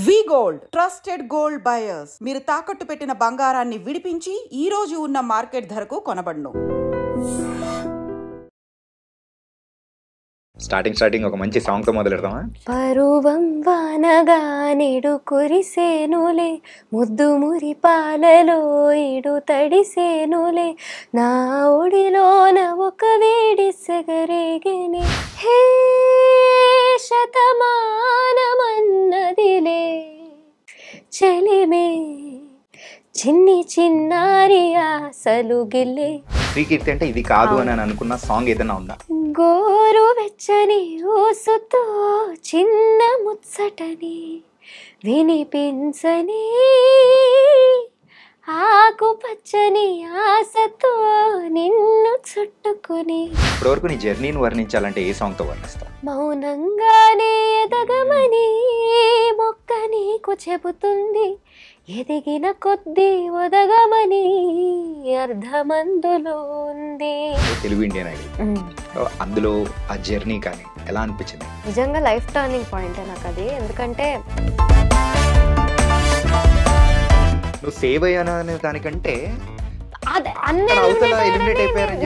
వి gold trusted gold buyers. మీరు తాకట్టు పెట్టిన బంగారాన్ని విడిపించి ఈ రోజు ఉన్న మార్కెట్ ధరకు కొనబడును. స్టార్టింగ్ ఒక మంచి సాంగ్ తో మొదలెడదామా? పరువం వానగా నేడు కురిసేనులే, ముద్దు మురి పాలలో ఇడు తడిసేనులే, నా ఒడిలోన ఒక వేడి సెగరేగెనే, హే శతమానమన్నదిలే చెలిమే చిన్ని చిన్నారి ఆశలు గిల్లే. శ్రీకీర్తి అంటే ఇది కాదు అని అనుకున్న సాంగ్ ఏదైనా ఉందా? గోరు వెచ్చని ఊసుతో చిన్న ముచ్చటని వినిపించని, ఆకు పచ్చని ఆశతో నిన్ను చుట్టుకుని. ఇప్పటివరకు నీ జర్నీని వర్ణించాలంటే ఏ సాంగ్ తో వర్ణిస్తావు? మౌనంగానే ఎదగమని మొక్క నీకు చెబుతుంది, ఎదిగిన కొద్దీ ఒదగమని అర్ధమందులో ఉంది. తెలుగు ఇండియన్ ఐడల్, అందులో ఆ జర్నీ కానీ ఎలా అనిపించింది? నిజంగా లైఫ్ టర్నింగ్ పాయింట్ నాకు అది. ఎందుకంటే నువ్వు సేవ్ అయ్యాను అనే దానికంటే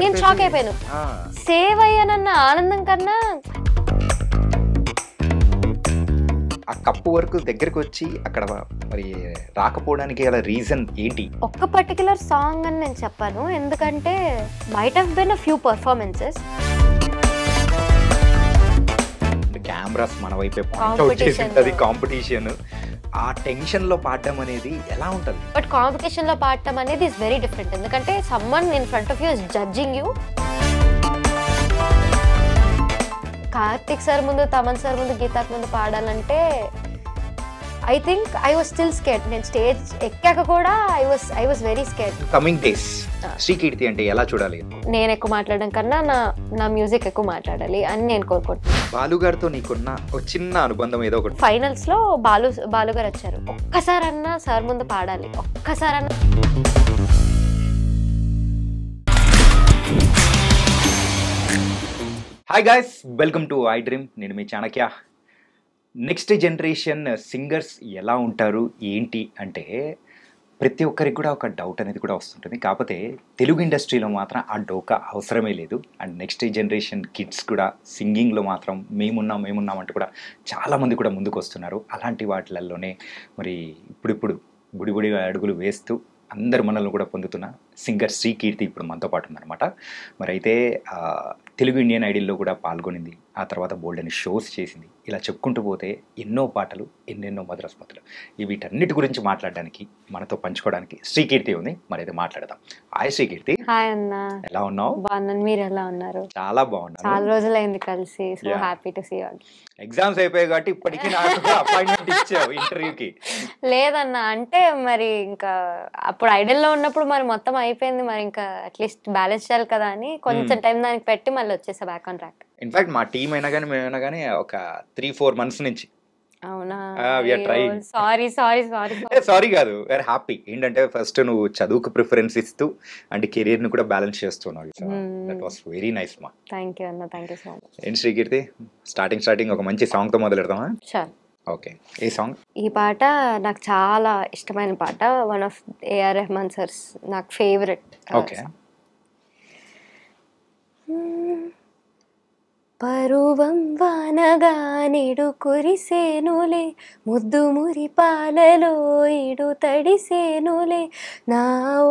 నేను షాక్ అయిపోయాను. సేవ్ అయ్యానన్న ఆనందం కన్నా ఆ కప్పు వరకు దగ్గరకు వచ్చి అక్కడ మరి రాకపోవడానికి అలా రీజన్ ఏంటి? ఒక్క పర్టికులర్ సాంగ్ అని నేను చెప్పాను, ఎందుకంటే might have been a few performances. Cameras మన వైపే కాంపిటీషన్, ఆ టెన్షన్ లో పాడడం అనేది ఎలా ఉంటుంది? బట్ కాంపిటీషన్ లో పాడటం అనేది ఇస్ వెరీ డిఫరెంట్. ఎందుకంటే someone in front of you is judging you. Karthik sir ముందు, తమన్ సార్ ముందు, గీతాక్ ముందు పాడాలంటే I think I was still scared. నేను స్టేజ్ ఎక్కాక కూడా I was very scared. Coming days Srikeerthi అంటే ఎలా చూడాలి? నేను ఎక్కువ మాట్లాడడం కన్నా నా మ్యూజిక్ ఎక్కువ మాట్లాడాలి అని నేను కోరుకుంటున్నాను. బాలు గారితో నీకున్న ఒక చిన్న అనుబంధం ఏదో ఒకటి? ఫైనల్స్ లో బాలు గారు వచ్చారు. ఒక్కసారన్నా సార్ ముందు పాడాలి, ఒక్కసారన్నా. Hi guys, welcome to I dream. నేను మీ చాణక్య. నెక్స్ట్ జనరేషన్ సింగర్స్ ఎలా ఉంటారు ఏంటి అంటే ప్రతి ఒక్కరికి కూడా ఒక డౌట్ అనేది కూడా వస్తుంటుంది. కాకపోతే తెలుగు ఇండస్ట్రీలో మాత్రం ఆ డోకా అవసరమే లేదు. అండ్ నెక్స్ట్ జనరేషన్ కిడ్స్ కూడా సింగింగ్లో మాత్రం మేమున్నాం అంటూ కూడా చాలామంది కూడా ముందుకు వస్తున్నారు. అలాంటి వాటిలలోనే మరి ఇప్పుడు బుడి అడుగులు వేస్తూ అందరు మనల్ని కూడా పొందుతున్న సింగర్ శ్రీకీర్తి ఇప్పుడు మనతో పాటు ఉందన్నమాట. మరి అయితే తెలుగు ఇండియన్ ఐడల్లో కూడా పాల్గొనింది, ఆ తర్వాత బోల్డ్ అని షోస్ చేసింది. ఇలా చెప్పుకుంటూ పోతే ఎన్నో పాటలు, ఎన్నెన్నో మధురస్మతులు. వీటన్నిటి గురించి మాట్లాడడానికి, మనతో పంచుకోవడానికి శ్రీకీర్తి ఉంది. మరి అయితే మాట్లాడదాం. హాయ్ శ్రీకీర్తి. హాయ్ అన్న, ఎలా ఉన్నావు? బాగున్నాను, మీరు ఎలా ఉన్నారు? చాలా బాగున్నాను. చాలా రోజులైంది కలిసి. So happy to see you. Exams అయిపోయాయి కాబట్టి ఇప్పటికీ నాకు అపాయింట్మెంట్ ఇచ్చావు ఇంటర్వ్యూకి. లేదన్న, అంటే మరి ఇంకా అప్పుడు ఐడల్లో ఉన్నప్పుడు మరి మొత్తం అయిపోయింది, మరి ఇంకా అట్లీస్ట్ బ్యాలెన్స్ చేయాలి కదా అని కొంచెం టైం దానికి పెట్టి మళ్ళీ వచ్చేసా బ్యాక్ ఆన్ ట్రాక్. ఇన్ఫాక్ట్ మా టీం అయినా కానీ మేమైనా కానీ ఒక 3-4 months నుంచి. అవునా? సారీ కాదు, వేర్ హ్యాపీ. ఏంటంటే ఫస్ట్ నువ్వు చదువుకు ప్రిఫరెన్స్ ఇస్తూ అంటే కెరీర్ ని కూడా బ్యాలెన్స్ చేస్తున్నావు. దట్ వాస్ వెరీ నైస్ మా. థ్యాంక్ యూ అన్న, థ్యాంక్ యూ సో మచ్. ఏంటి శ్రీకీర్తి, స్టార్టింగ్ ఒక మంచి సాంగ్ తో మొదలెడదామా? షూర్. ఓకే, ఏ సాంగ్? ఈ పాట నాకు చాలా ఇష్టమైన పాట. One of A R Rahman sir's నాకు ఫేవరెట్. ఓకే. పరువం వానగా నేడు కురిసేనులే, ముద్దు మురి పాలలో ఇడు తడిసేనులే, నా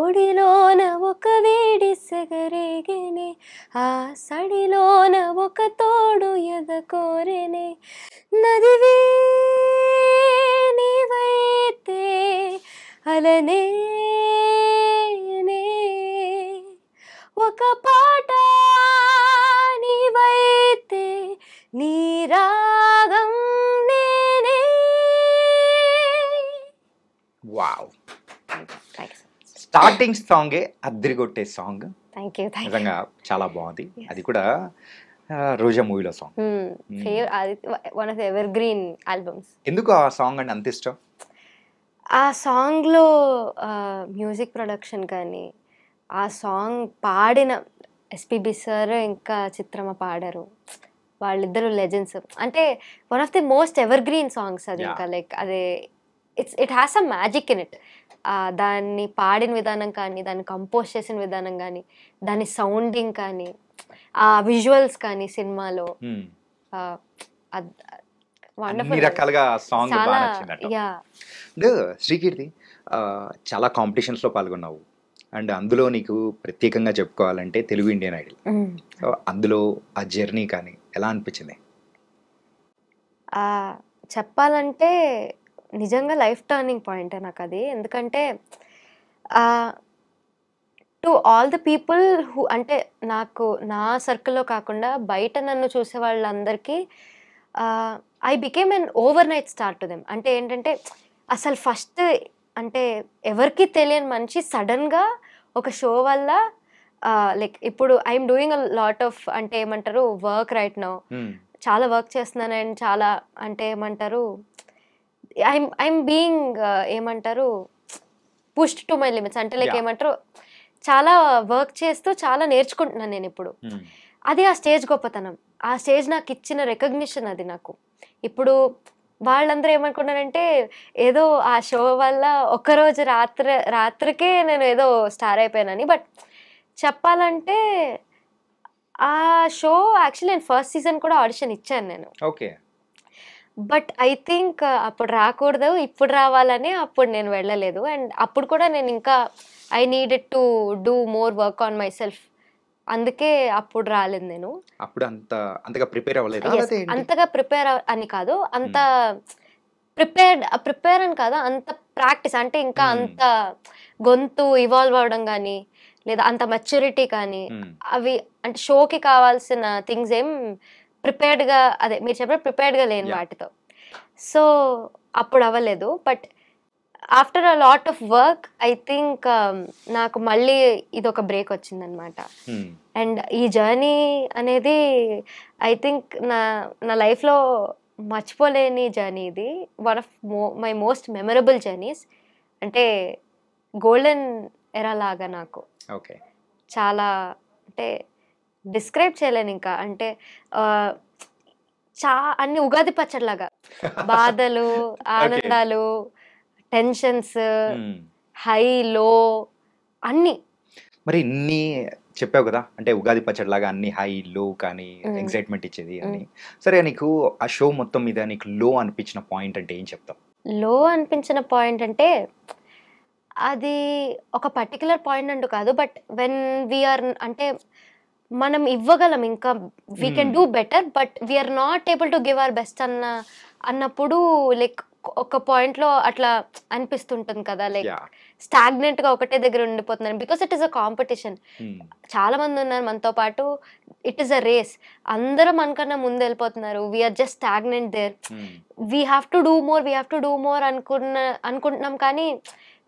ఒడిలోన ఒక వేడి సెగరేగెనే, ఆ సడిలోన ఒక తోడు ఎదకోరెనే, నదివే నీవైతే అలనే ఒక పాట నీవైతే నీ రాగం నేనే. వావ్, స్టార్టింగ్ సాంగే అద్దరిగొట్టే సాంగ్. Thank you. నిజంగా చాలా బాగుంది. అది కూడా రోజా మూవీలో song. One of the ever green albums. ఎందుకు ఆ సాంగ్ అంటే అంత ఇష్టం? ఆ సాంగ్లో మ్యూజిక్ ప్రొడక్షన్ కానీ, ఆ సాంగ్ పాడిన ఎస్పీబీ సార్ ఇంకా చిత్రమ్మ పాడారు. వాళ్ళిద్దరు లెజెండ్స్. అంటే one of the most ever green songs అది. ఇంకా లైక్ అదే it has a magic in it. దాన్ని పాడిన విధానం కానీ, దాన్ని కంపోజ్ చేసిన విధానం కానీ, దాని సౌండింగ్ కానీ, ఆ విజువల్స్ కానీ సినిమాలో అన్ని రకాలుగా సాంగ్ బాగా నచ్చిందట. శ్రీకీర్తి, చాలా కాంపిటీషన్స్లో పాల్గొన్నావు అండ్ అందులో నీకు ప్రత్యేకంగా చెప్పుకోవాలంటే తెలుగు ఇండియన్ ఐడల్. సో అందులో ఆ జర్నీ కానీ ఎలా అనిపించింది? చెప్పాలంటే నిజంగా లైఫ్ టర్నింగ్ పాయింట్ నాకు అది. ఎందుకంటే to all the people who, అంటే నాకు నా సర్కిల్లో కాకుండా బయట నన్ను చూసే వాళ్ళందరికీ I became N over night star to them. అంటే ఏంటంటే అసలు ఫస్ట్ అంటే ఎవరికి తెలియని మనిషి సడన్గా ఒక షో వల్ల లైక్ ఇప్పుడు I'm doing a lot of అంటే ఏమంటారు వర్క్ రైట్ నౌ, చాలా వర్క్ చేస్తున్నాను అండ్ చాలా అంటే ఏమంటారు ఐఎమ్ బీయింగ్ ఏమంటారు పుష్డ్ టు మై లిమిట్స్. అంటే లైక్ ఏమంటారు చాలా వర్క్ చేస్తూ చాలా నేర్చుకుంటున్నాను నేను ఇప్పుడు. అది ఆ స్టేజ్ గొప్పతనం, ఆ స్టేజ్ నాకు ఇచ్చిన రికగ్నిషన్ అది నాకు. ఇప్పుడు వాళ్ళందరూ ఏమనుకున్నారంటే ఏదో ఆ షో వల్ల ఒక్కరోజు రాత్రికే నేను ఏదో స్టార్ అయిపోయానని. బట్ చెప్పాలంటే ఆ షో యాక్చువల్లీ నేను ఫస్ట్ సీజన్ కూడా ఆడిషన్ ఇచ్చాను నేను. ఓకే. బట్ ఐ థింక్ అప్పుడు రాకూడదు ఇప్పుడు రావాలని అప్పుడు నేను వెళ్ళలేదు. అండ్ అప్పుడు కూడా నేను ఇంకా I needed to do more work on my self, అందుకే అప్పుడు రాలేదు నేను. అప్పుడు అంతగా ప్రిపేర్ అవ్వలేదు. అంతగా ప్రిపేర్ అని కాదు, అంత ప్రిపేర్ అని కాదు, అంత ప్రాక్టీస్ అంటే ఇంకా అంత గొంతు ఇవాల్వ్ అవడం కానీ లేదా అంత మెచ్యూరిటీ కానీ అవి అంటే షోకి కావాల్సిన థింగ్స్ ఏం ప్రిపేర్డ్గా అదే మీరు చెప్పిన ప్రిపేర్డ్గా లేని వాటితో. సో అప్పుడు అవ్వలేదు. But after a lot of work I think నాకు మళ్ళీ ఇది ఒక బ్రేక్ వచ్చిందనమాట. అండ్ ఈ జర్నీ అనేది ఐ థింక్ నా లైఫ్లో మర్చిపోలేని జర్నీ ఇది. One of my most memorable journeys. అంటే గోల్డెన్ ఎరా లాగా నాకు. ఓకే. చాలా అంటే డిస్క్రైబ్ చేయలేను ఇంకా. అంటే అన్ని ఉగాది పచ్చడిలాగా బాధలు ఆనందాలు టెన్షన్స్ హై లో అన్ని. మరి ఇన్ని చెప్పావు కదా, అంటే ఉగాది పచ్చడిలాగా అన్ని హై లో కానీ ఎక్సైట్మెంట్ ఇచ్చేది అని. సరే, నీకు ఆ షో మొత్తం మీద నీకు లో అనిపించిన పాయింట్ అంటే ఏం చెప్తావు? లో అనిపించిన పాయింట్ అంటే అది ఒక పర్టికులర్ పాయింట్ అంటూ కాదు, బట్ వెన్ వీఆర్ అంటే మనం ఇవ్వగలం ఇంకా we can do better but we are not able to give our best అన్నప్పుడు లైక్ ఒక పాయింట్లో అట్లా అనిపిస్తుంటుంది కదా, లైక్ స్టాగ్నెంట్గా ఒకటే దగ్గర ఉండిపోతున్నాను. Because it is a competition. చాలా మంది ఉన్నారు మనతో పాటు, ఇట్ ఈస్ అ రేస్. అందరూ మనకన్నా ముందు వెళ్ళిపోతున్నారు, we're just stagnant there. We have to do more అనుకుంటున్నాం కానీ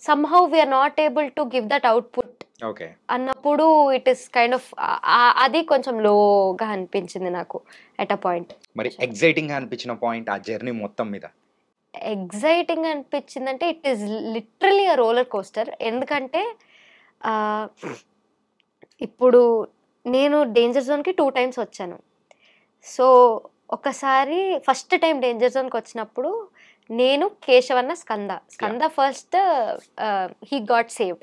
somehow we are not able to give that output. Okay. అన్నప్పుడు ఇట్ ఇస్ కైండ్ ఆఫ్ అది కొంచెం లోగా అనిపించింది నాకు ఎట్ అ పాయింట్. మరి ఎక్సైటింగ్ గా అనిపించిన పాయింట్ ఆ జర్నీ మొత్తం మీద? ఎగ్జైటింగ్ అనిపించింది అంటే it is literally a roller coaster. ఎందుకంటే ఇప్పుడు నేను డేంజర్ జోన్కి 2 times వచ్చాను. సో ఒకసారి ఫస్ట్ టైం డేంజర్ జోన్కి వచ్చినప్పుడు నేను కేశవన్న Skanda first he got saved.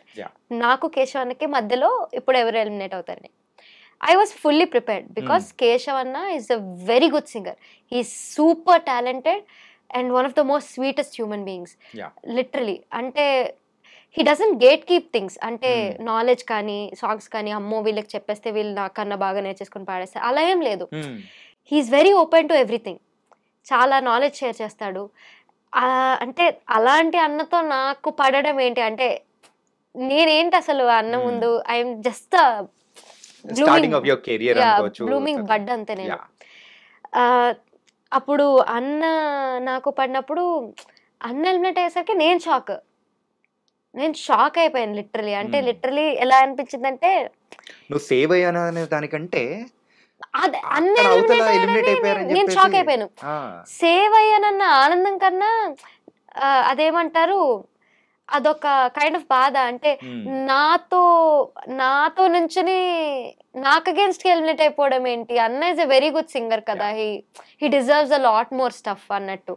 నాకు కేశవన్నకి మధ్యలో ఇప్పుడు ఎవరు ఎలిమినేట్ అవుతారని I was fully prepared because కేశవన్న is a very good singer. He super talented and one of the most sweetest human beings literally. అంటే he doesn't gate keep things. అంటే knowledge కానీ సాంగ్స్ కానీ అమ్మో వీళ్ళకి చెప్పేస్తే వీళ్ళు నాకన్నా బాగా నేర్చేసుకుని పాడేస్తారు అలా ఏం లేదు. He's very open to everything. చాలా నాలెడ్జ్ షేర్ చేస్తాడు. అంటే అలాంటి అన్నతో నాకు పడడం ఏంటి అంటే నేనేంటి అసలు అన్న ముందు ఐఎమ్ జస్ట్ బ్లూమింగ్ బడ్ అంతే నేను. అప్పుడు అన్న నాకు పడినప్పుడు అన్న ఎలిమినేట్ అయ్యేసరికి నేను షాక్ అయిపోయాను లిటరలీ. అంటే లిటరలీ ఎలా అనిపించింది అంటే నువ్వు సేవ్ అయ్యాను అనే దానికంటే నేను షాక్ అయిపోయాను. సేవ్ అయ్యానన్న ఆనందం కన్నా అదేమంటారు అదొక కైండ్ ఆఫ్ బాధ. అంటే నాతో నుంచుని నాకు అగేన్స్ట్ ఎలిమినేట్ అయిపోవడం ఏంటి. అన్న is a very good singer కదా, he deserves a lot more stuff అన్నట్టు.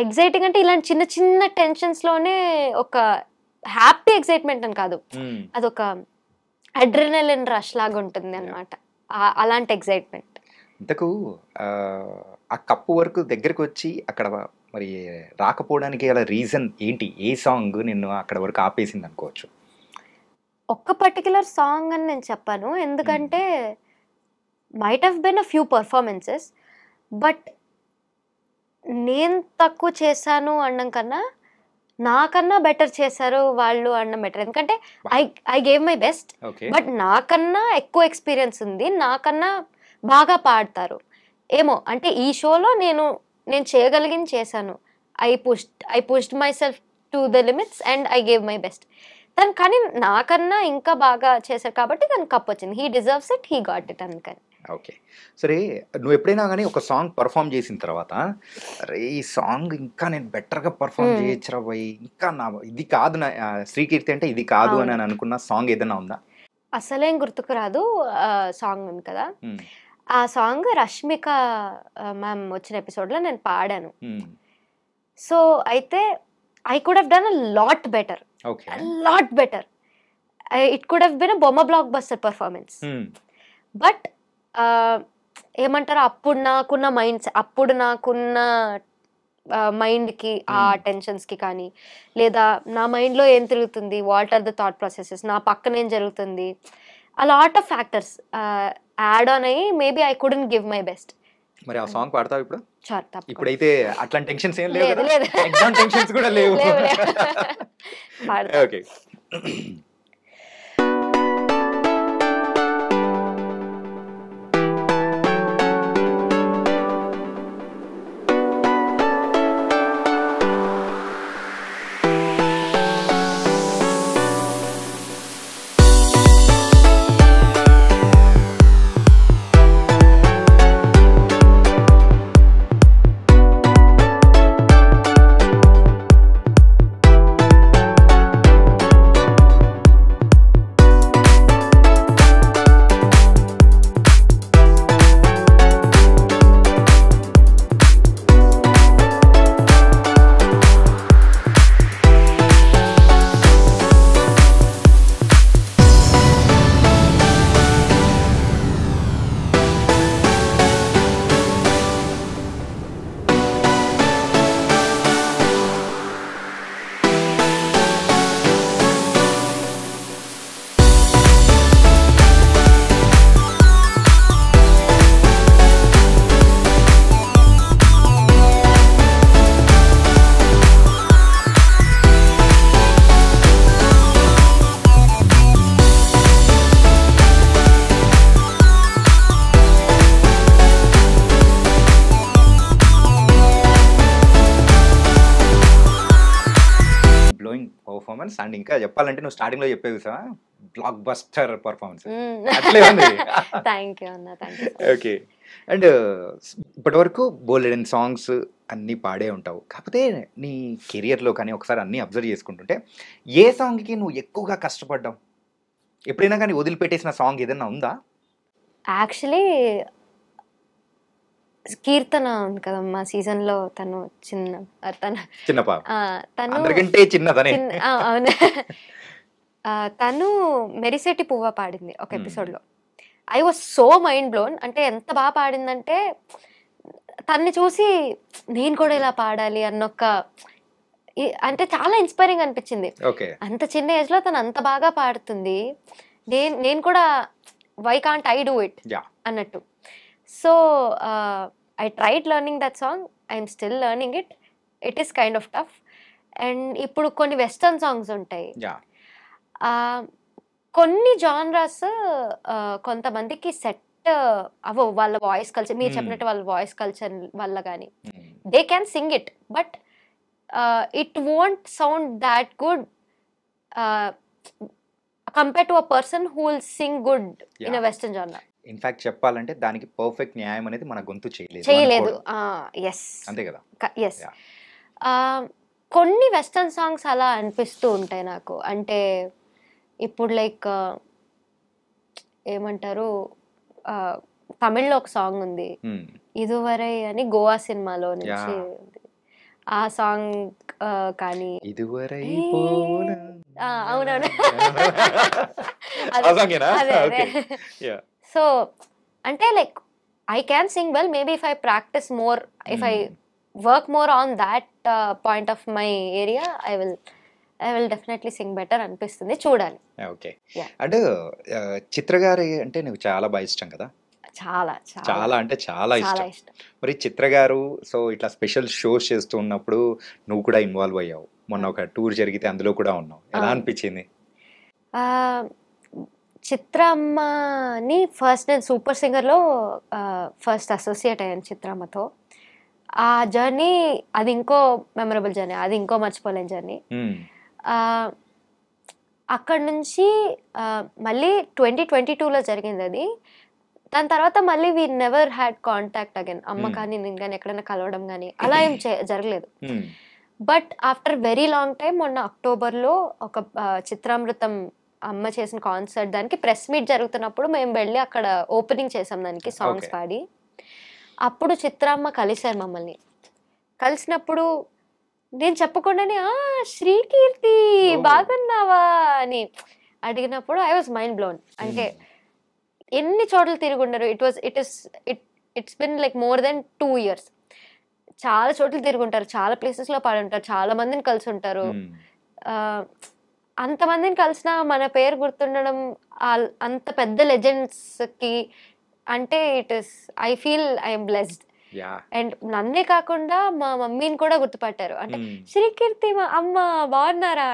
ఎగ్జైటింగ్ అంటే ఇలాంటి చిన్న చిన్న టెన్షన్స్లోనే ఒక హ్యాపీ ఎగ్జైట్మెంట్ అని కాదు, అదొక అడ్రినలిన్ రష్ లాగా ఉంటుంది అనమాట, అలాంటి ఎగ్జైట్మెంట్. ఇంతకు ఆ కప్పు వరకు దగ్గరకు వచ్చి అక్కడ మరి రాకపోవడానికి అలా రీజన్ ఏంటి? ఏ సాంగ్ నిన్ను అక్కడ వరకు ఆపేసింది అనుకోవచ్చు? ఒక్క పర్టికులర్ సాంగ్ అని నేను చెప్పాను, ఎందుకంటే might have been a few performances, but నేను తక్కువ చేశాను అనడం కన్నా నాకన్నా బెటర్ చేశారు వాళ్ళు అనడం బెటర్. ఎందుకంటే I gave my best, but నాకన్నా ఎక్కువ ఎక్స్పీరియన్స్ ఉంది, నాకన్నా బాగా పాడతారు ఏమో. అంటే ఈ షోలో నేను చేయగలిగింది చేశాను. I pushed my self to the limits and I gave my best. తను కానీ నాకన్నా ఇంకా బాగా చేశారు కాబట్టి తను కప్ వచ్చింది. He deserves it, he got it అందుకని. ఓకే, సరే నువ్వు ఎప్పుడైనా కానీ ఒక సాంగ్ పర్ఫామ్ చేసిన తర్వాత అరే ఈ సాంగ్ ఇంకా నేను బెటర్గా పర్ఫామ్ చేయొచ్చురా పోయి, ఇంకా నా ఇది కాదు, నా శ్రీకీర్తి అంటే ఇది కాదు అని అనుకున్న సాంగ్ ఏదైనా ఉందా? అసలేం గుర్తుకు రాదు. సాంగ్ ఉంది కదా, ఆ సాంగ్ రష్మిక మ్యామ్ వచ్చిన ఎపిసోడ్లో నేను పాడాను. సో అయితే I could have done a lot better, lot better. It could have been a బొమ్మ బ్లాక్ బస్టర్ పర్ఫార్మెన్స్. బట్ ఏమంటారు, అప్పుడు నాకున్న మైండ్కి ఆ టెన్షన్స్కి కానీ, లేదా నా మైండ్లో ఏం తిరుగుతుంది, what are the thought processes, నా పక్కన ఏం జరుగుతుంది, a lot of factors add on అయ్యి maybe I couldn't give my best. మరి ఆ సాంగ్ పాడతావు ఇప్పుడు? ఇప్పుడైతే అట్లాంటి టెన్షన్స్ ఏం లేవు, ఎగ్జామ్ టెన్షన్స్ కూడా లేవు. Okay, performance. అండ్ ఇంకా చెప్పాలంటే నువ్వు స్టార్టింగ్ లో చెప్పేది సార్ బ్లాక్ బస్టర్ పర్ఫార్మెన్స్ అట్లే ఉంది. ఓకే, అండ్ ఇప్పటి వరకు బోలెడన్ సాంగ్స్ అన్నీ పాడే ఉంటావు, కాకపోతే నీ కెరియర్లో కానీ ఒకసారి అన్నీ అబ్జర్వ్ చేసుకుంటుంటే ఏ సాంగ్కి నువ్వు ఎక్కువగా కష్టపడ్డావు? ఎప్పుడైనా కానీ వదిలిపెట్టేసిన సాంగ్ ఏదైనా ఉందా? యాక్చువల్లీ కీర్తన ఉంది కదా మా సీజన్ లో, తను చిన్న పాప, అందరికంటే చిన్నదనే. అవును, తను మెరిసెట్టి పువ్వ పాడింది ఒక ఎపిసోడ్ లో. I was so mind blown. అంటే ఎంత బాగా పాడిందంటే తన్ని చూసి నేను కూడా ఇలా పాడాలి అన్నొక్క, అంటే చాలా ఇన్స్పైరింగ్ అనిపించింది. అంత చిన్న ఏజ్ లో తను అంత బాగా పాడుతుంది, నేను కూడా why can't I do it అన్నట్టు. So I tried learning that song. I'm still learning it. It is kind of tough. And ఇప్పుడు కొన్ని వెస్టర్న్ సాంగ్స్ ఉంటాయి, కొన్ని జానరాస్ కొంతమందికి సెట్ అవో వాళ్ళ వాయిస్ కల్చర్, మీరు చెప్పినట్టు వాళ్ళ వాయిస్ కల్చర్ వల్ల కానీ they can sing it, but it won't sound that good compare to a person who will sing good in a western genre. In fact చెప్పాలంటే దానికి పర్ఫెక్ట్ న్యాయం అనేది మన గొంతు చేయలేదు. అంతే కదా. ఎస్, కొన్ని వెస్టర్న్ సాంగ్స్ అలా అనిపిస్తూ ఉంటాయి నాకు. అంటే ఇప్పుడు లైక్ ఏమంటారు, తమిళ్లో ఒక సాంగ్ ఉంది ఇదువరై అని, గోవా సినిమాలో నుంచి. ఆ సాంగ్ కానీ ఇదివరై అవునవును అదే అదే. సో అంటే like I can sing well, maybe if I practice more, if I work more on that point of my area, I will definitely Singh better అనిపిస్తుంది. చూడాలి. ఓకే. Yeah. అంటే చిత్ర గారి అంటే నీకు చాలా బాగా ఇష్టం కదా? చాలా చాలా అంటే చాలా చాలా ఇష్టం. ఇష్టం. మరి చిత్ర గారు సో ఇట్లా స్పెషల్ షోస్ చేస్తూ ఉన్నప్పుడు నువ్వు కూడా ఇన్వాల్వ్ అయ్యావు. మొన్న ఒక టూర్ జరిగితే అందులో కూడా ఉన్నావు. ఎలా అనిపించింది? చిత్రమ్మని ఫస్ట్ నేను సూపర్ సింగర్లో ఫస్ట్ అసోసియేట్ అయ్యాను చిత్రమ్మతో. ఆ జర్నీ అది ఇంకో మెమరబుల్ జర్నీ, అది ఇంకో మర్చిపోలేని జర్నీ. అక్కడ నుంచి మళ్ళీ 2022లో జరిగింది అది. దాని తర్వాత మళ్ళీ we never had contact again. అమ్మ కానీ నేను కానీ ఎక్కడైనా కలవడం కానీ అలా ఏం జరగలేదు. But after very long time మొన్న అక్టోబర్లో ఒక చిత్రామృతం అమ్మ చేసిన కాన్సర్ట్, దానికి ప్రెస్ మీట్ జరుగుతున్నప్పుడు మేము వెళ్ళి అక్కడ ఓపెనింగ్ చేసాం దానికి సాంగ్స్ పాడి. అప్పుడు చిత్రమ్మ కలిశారు మమ్మల్ని. కలిసినప్పుడు నేను చెప్పకుండానే శ్రీకీర్తి బాగున్నావా అని అడిగినప్పుడు ఐ వాజ్ మైండ్ బ్లోన్. అంటే ఎన్ని చోట్ల తిరుగుండరు. It's been like more than 2 years. చాలా చోట్ల తిరుగుంటారు, చాలా ప్లేసెస్లో పాడుంటారు, చాలా మందిని కలిసి ఉంటారు. అంతమందిని కలిసిన మన పేరు గుర్తుండడం అంత పెద్ద లెజెండ్స్కి అంటే I feel I'm blessed. And నన్నే కాకుండా మా మమ్మీని కూడా గుర్తుపట్టారు. అంటే శ్రీకీర్తి మా అమ్మ బాగున్నారా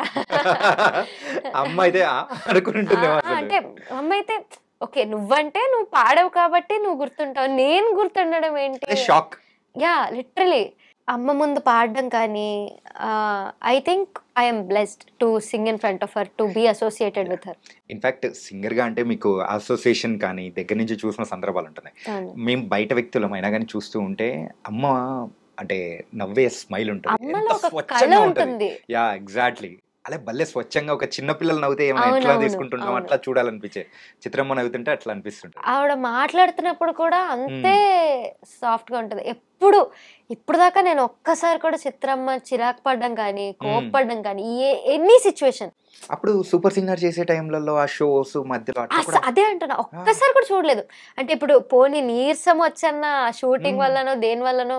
అంటే అమ్మ అయితే ఓకే నువ్వంటే నువ్వు పాడవు కాబట్టి నువ్వు గుర్తుంటావు, నేను గుర్తుండడం ఏంటి షాక్. యా లిటరలీ అమ్మ ముందు పాడడం కానీ I think I'm blessed to sing in front of her, to be associated with her. In fact సింగర్గా అంటే మీకు అసోసియేషన్ కానీ దగ్గర నుంచి చూసిన సందర్భాలు ఉంటున్నాయి. మేము బయట వ్యక్తులమైనా కానీ చూస్తూ ఉంటే అమ్మ అంటే నవ్వే స్మైల్ ఉంటుంది. Yeah exactly. అలా భలే స్వచ్ఛంగా ఒక చిన్న పిల్లలు నవ్వుతే ఏమైనా ఎట్లా తీసుకుంటున్నాం అట్లా చూడాలనిపించే, చిత్రమ్మ నవ్వుతుంటే అట్లా అనిపిస్తుంటుంది. ఆవిడ మాట్లాడుతున్నప్పుడు కూడా అంతే సాఫ్ట్ గా ఉంటది. ఇప్పుడు దాకా నేను ఒక్కసారి కూడా చిత్రమ్మ చిరాకు పడ్డం కానీ కోప్పడ్డం కానీ ఎనీ సిచ్యువేషన్. అప్పుడు సూపర్ సింగర్ చేసే టైంలలో ఆ షోస్ మధ్యలో అదే అంటున్నా, ఒక్కసారి కూడా చూడలేదు. అంటే ఇప్పుడు పోనీ నీరసం వచ్చన్న షూటింగ్ వల్లనో దేని వల్లనో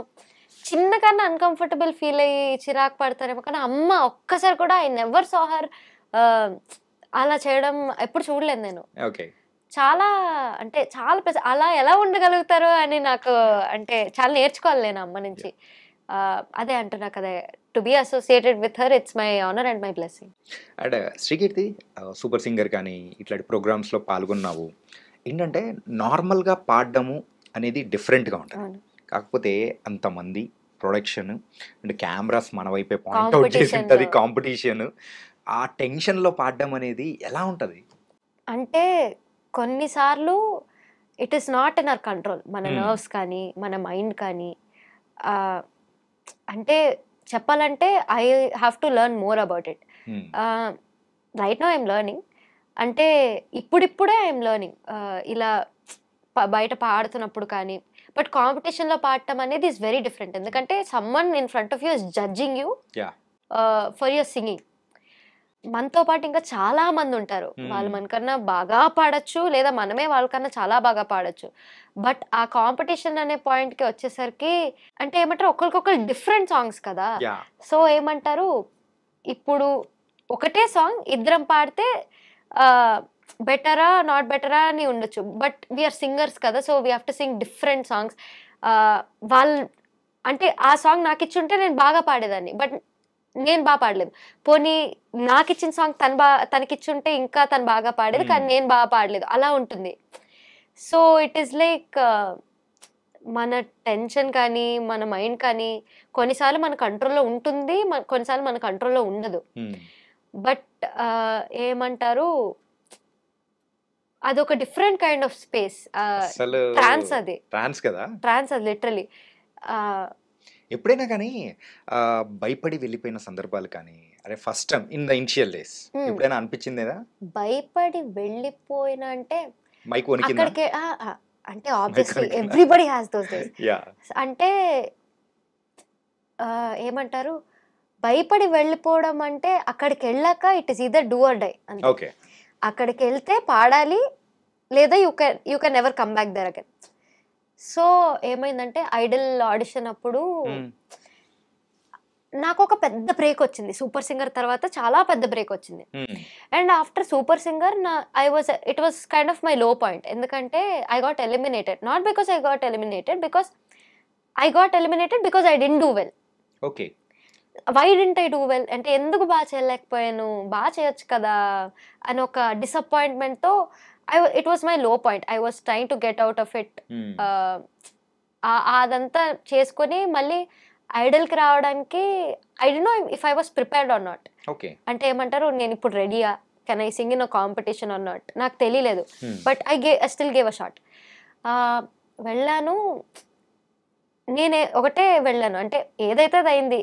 చిన్న కన్నా అన్కంఫర్టబుల్ ఫీల్ అయ్యి చిరాకు పడతారేమో, కానీ అమ్మ ఒక్కసారి కూడా ఐ నెవర్ సా హర్ అలా చేయడం ఎప్పుడు చూడలేదు నేను. చాలా అంటే చాలా అలా ఎలా ఉండగలుగుతారో అని నాకు అంటే చాలా నేర్చుకోవాలి నేను అమ్మ నుంచి. అదే అంటున్నా కదా, to be associated with her it's my honour and my blessing. And Srikeerthi super singer కానీ ఇట్లాంటి ప్రోగ్రామ్స్లో పాల్గొన్నావు. ఏంటంటే నార్మల్గా పాడడము అనేది డిఫరెంట్గా ఉంటుంది. కాకపోతే అంతమంది ప్రొడక్షన్ అండ్ కెమెరాస్ మన వైపే పాయింట్ అవుట్ చేసి ఉంటుంది, కాంపిటీషన్, ఆ టెన్షన్లో పాడడం అనేది ఎలా ఉంటుంది? అంటే కొన్నిసార్లు it is not in our control. మన నర్వ్స్ కానీ మన మైండ్ కానీ అంటే చెప్పాలంటే I have to learn more about it. Right now I'm learning. అంటే ఇప్పుడిప్పుడే ఐఎమ్ లెర్నింగ్ ఇలా బయట పాడుతున్నప్పుడు కానీ. బట్ కాంపిటీషన్లో పాడటం అనేది ఈస్ వెరీ డిఫరెంట్. ఎందుకంటే someone in front of you is judging you for your singing. మనతో పాటు ఇంకా చాలా మంది ఉంటారు, వాళ్ళు మనకన్నా బాగా పాడచ్చు లేదా మనమే వాళ్ళకన్నా చాలా బాగా పాడచ్చు. బట్ ఆ కాంపిటీషన్ అనే పాయింట్కి వచ్చేసరికి అంటే ఏమంటారు, ఒకరికొకరు డిఫరెంట్ సాంగ్స్ కదా. సో ఏమంటారు, ఇప్పుడు ఒకటే సాంగ్ ఇద్దరం పాడితే బెటరా నాట్ బెటరా అని ఉండొచ్చు. బట్ వీఆర్ సింగర్స్ కదా, so we have to sing different songs. వాళ్ళు అంటే ఆ సాంగ్ నాకు ఇచ్చుంటే నేను బాగా పాడేదాన్ని, బట్ నేను బాగా పాడలేదు. పోనీ నాకు ఇచ్చిన సాంగ్ తనకిచ్చుంటే ఇంకా తను బాగా పాడేది, కానీ నేను బాగా పాడలేదు, అలా ఉంటుంది. సో ఇట్ ఈస్ లైక్ మన టెన్షన్ కానీ మన మైండ్ కానీ కొన్నిసార్లు మన కంట్రోల్లో ఉంటుంది, కొన్నిసార్లు మన కంట్రోల్లో ఉండదు. బట్ ఏమంటారు, అదొక డిఫరెంట్ కైండ్ ఆఫ్ స్పేస్. ట్రాన్స్ అది, ట్రాన్స్ అది లిటరలీ. ఎప్పుడైనా కానీ భయపడి వెళ్ళిపోయిన సందర్భాలు కానీ, అరే first time in the initial days ఎప్పుడైనా అనిపించిందా? భయపడి వెళ్ళిపోయిన అంటే మైక్ వణికిందా? అక్కడికే అంటే obviously everybody has those days. అంటే ఏమంటారు, భయపడి వెళ్ళిపోవడం అంటే అక్కడికి వెళ్ళాక it is either do or die అంతే. ఓకే. అక్కడికి వెళ్తే పాడాలి, లేదా you can never come back there again. So ఏమైందంటే ఐడల్ ఆడిషన్ అప్పుడు నాకు ఒక పెద్ద బ్రేక్ వచ్చింది. సూపర్ సింగర్ తర్వాత చాలా పెద్ద బ్రేక్ వచ్చింది. And after Super Singer it was kind of my low point. ఎందుకంటే I got eliminated, not because I got eliminated, because I got eliminated because I didn't do well. Okay. Why didn't I do well అంటే ఎందుకు బాగా చేయలేకపోయాను, బాగా చేయొచ్చు కదా అని ఒక డిసప్పాయింట్మెంట్తో it was my low point. I was trying to get out of it. అదంతా చేసుకొని మళ్ళీ ఐడల్కి రావడానికి I don't know if I was prepared or not. Okay. అంటే ఏమంటారు, నేను ఇప్పుడు రెడీయా, can I sing in a competition or not, నాకు తెలియలేదు. But I still gave a shot. వెళ్ళాను, నేనే ఒకటే వెళ్ళాను, అంటే ఏదైతే అది అయింది,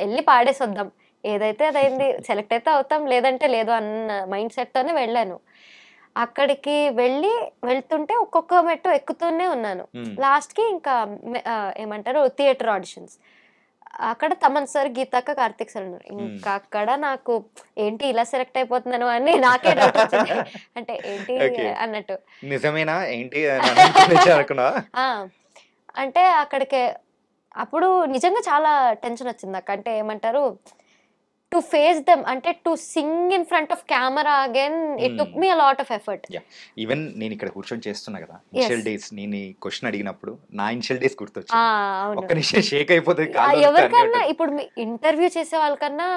వెళ్ళి పాడేసి వద్దాం, ఏదైతే అది అయింది, సెలెక్ట్ అయితే అవుతాం లేదంటే లేదు అన్న మైండ్ సెట్తోనే వెళ్ళాను. అక్కడికి వెళ్తుంటే ఒక్కొక్క మెట్టు ఎక్కుతూనే ఉన్నాను. లాస్ట్కి ఇంకా ఏమంటారు థియేటర్ ఆడిషన్స్, అక్కడ తమన్ సార్, గీతాక్క, కార్తిక్ సార్ ఉన్నారు. ఇంకా అక్కడ నాకు ఏంటి ఇలా సెలెక్ట్ అయిపోతున్నాను అని నాకే డౌట్ వచ్చింది. అంటే ఏంటి అన్నట్టు, నిజమేనా ఏంటి అంటే అక్కడికి అప్పుడు నిజంగా చాలా టెన్షన్ వచ్చింది నాకు. అంటే ఏమంటారు, టు ఫేస్ దెమ్, అంటే to sing in front of camera again, it took me a lot of effort. Even నేను ఇక్కడ కూర్చొని చేస్తున్నా కదా, ఇనిషియల్ డేస్ నేను ఈ క్వశ్చన్ అడిగినప్పుడు నా ఇనిషియల్ డేస్ గుర్తొచ్చింది. ఒక్క నిమిషం షేక్ అయిపోతుంది. ఎవరికన్నా ఇప్పుడు ఇంటర్వ్యూ చేసే వాళ్ళకన్నా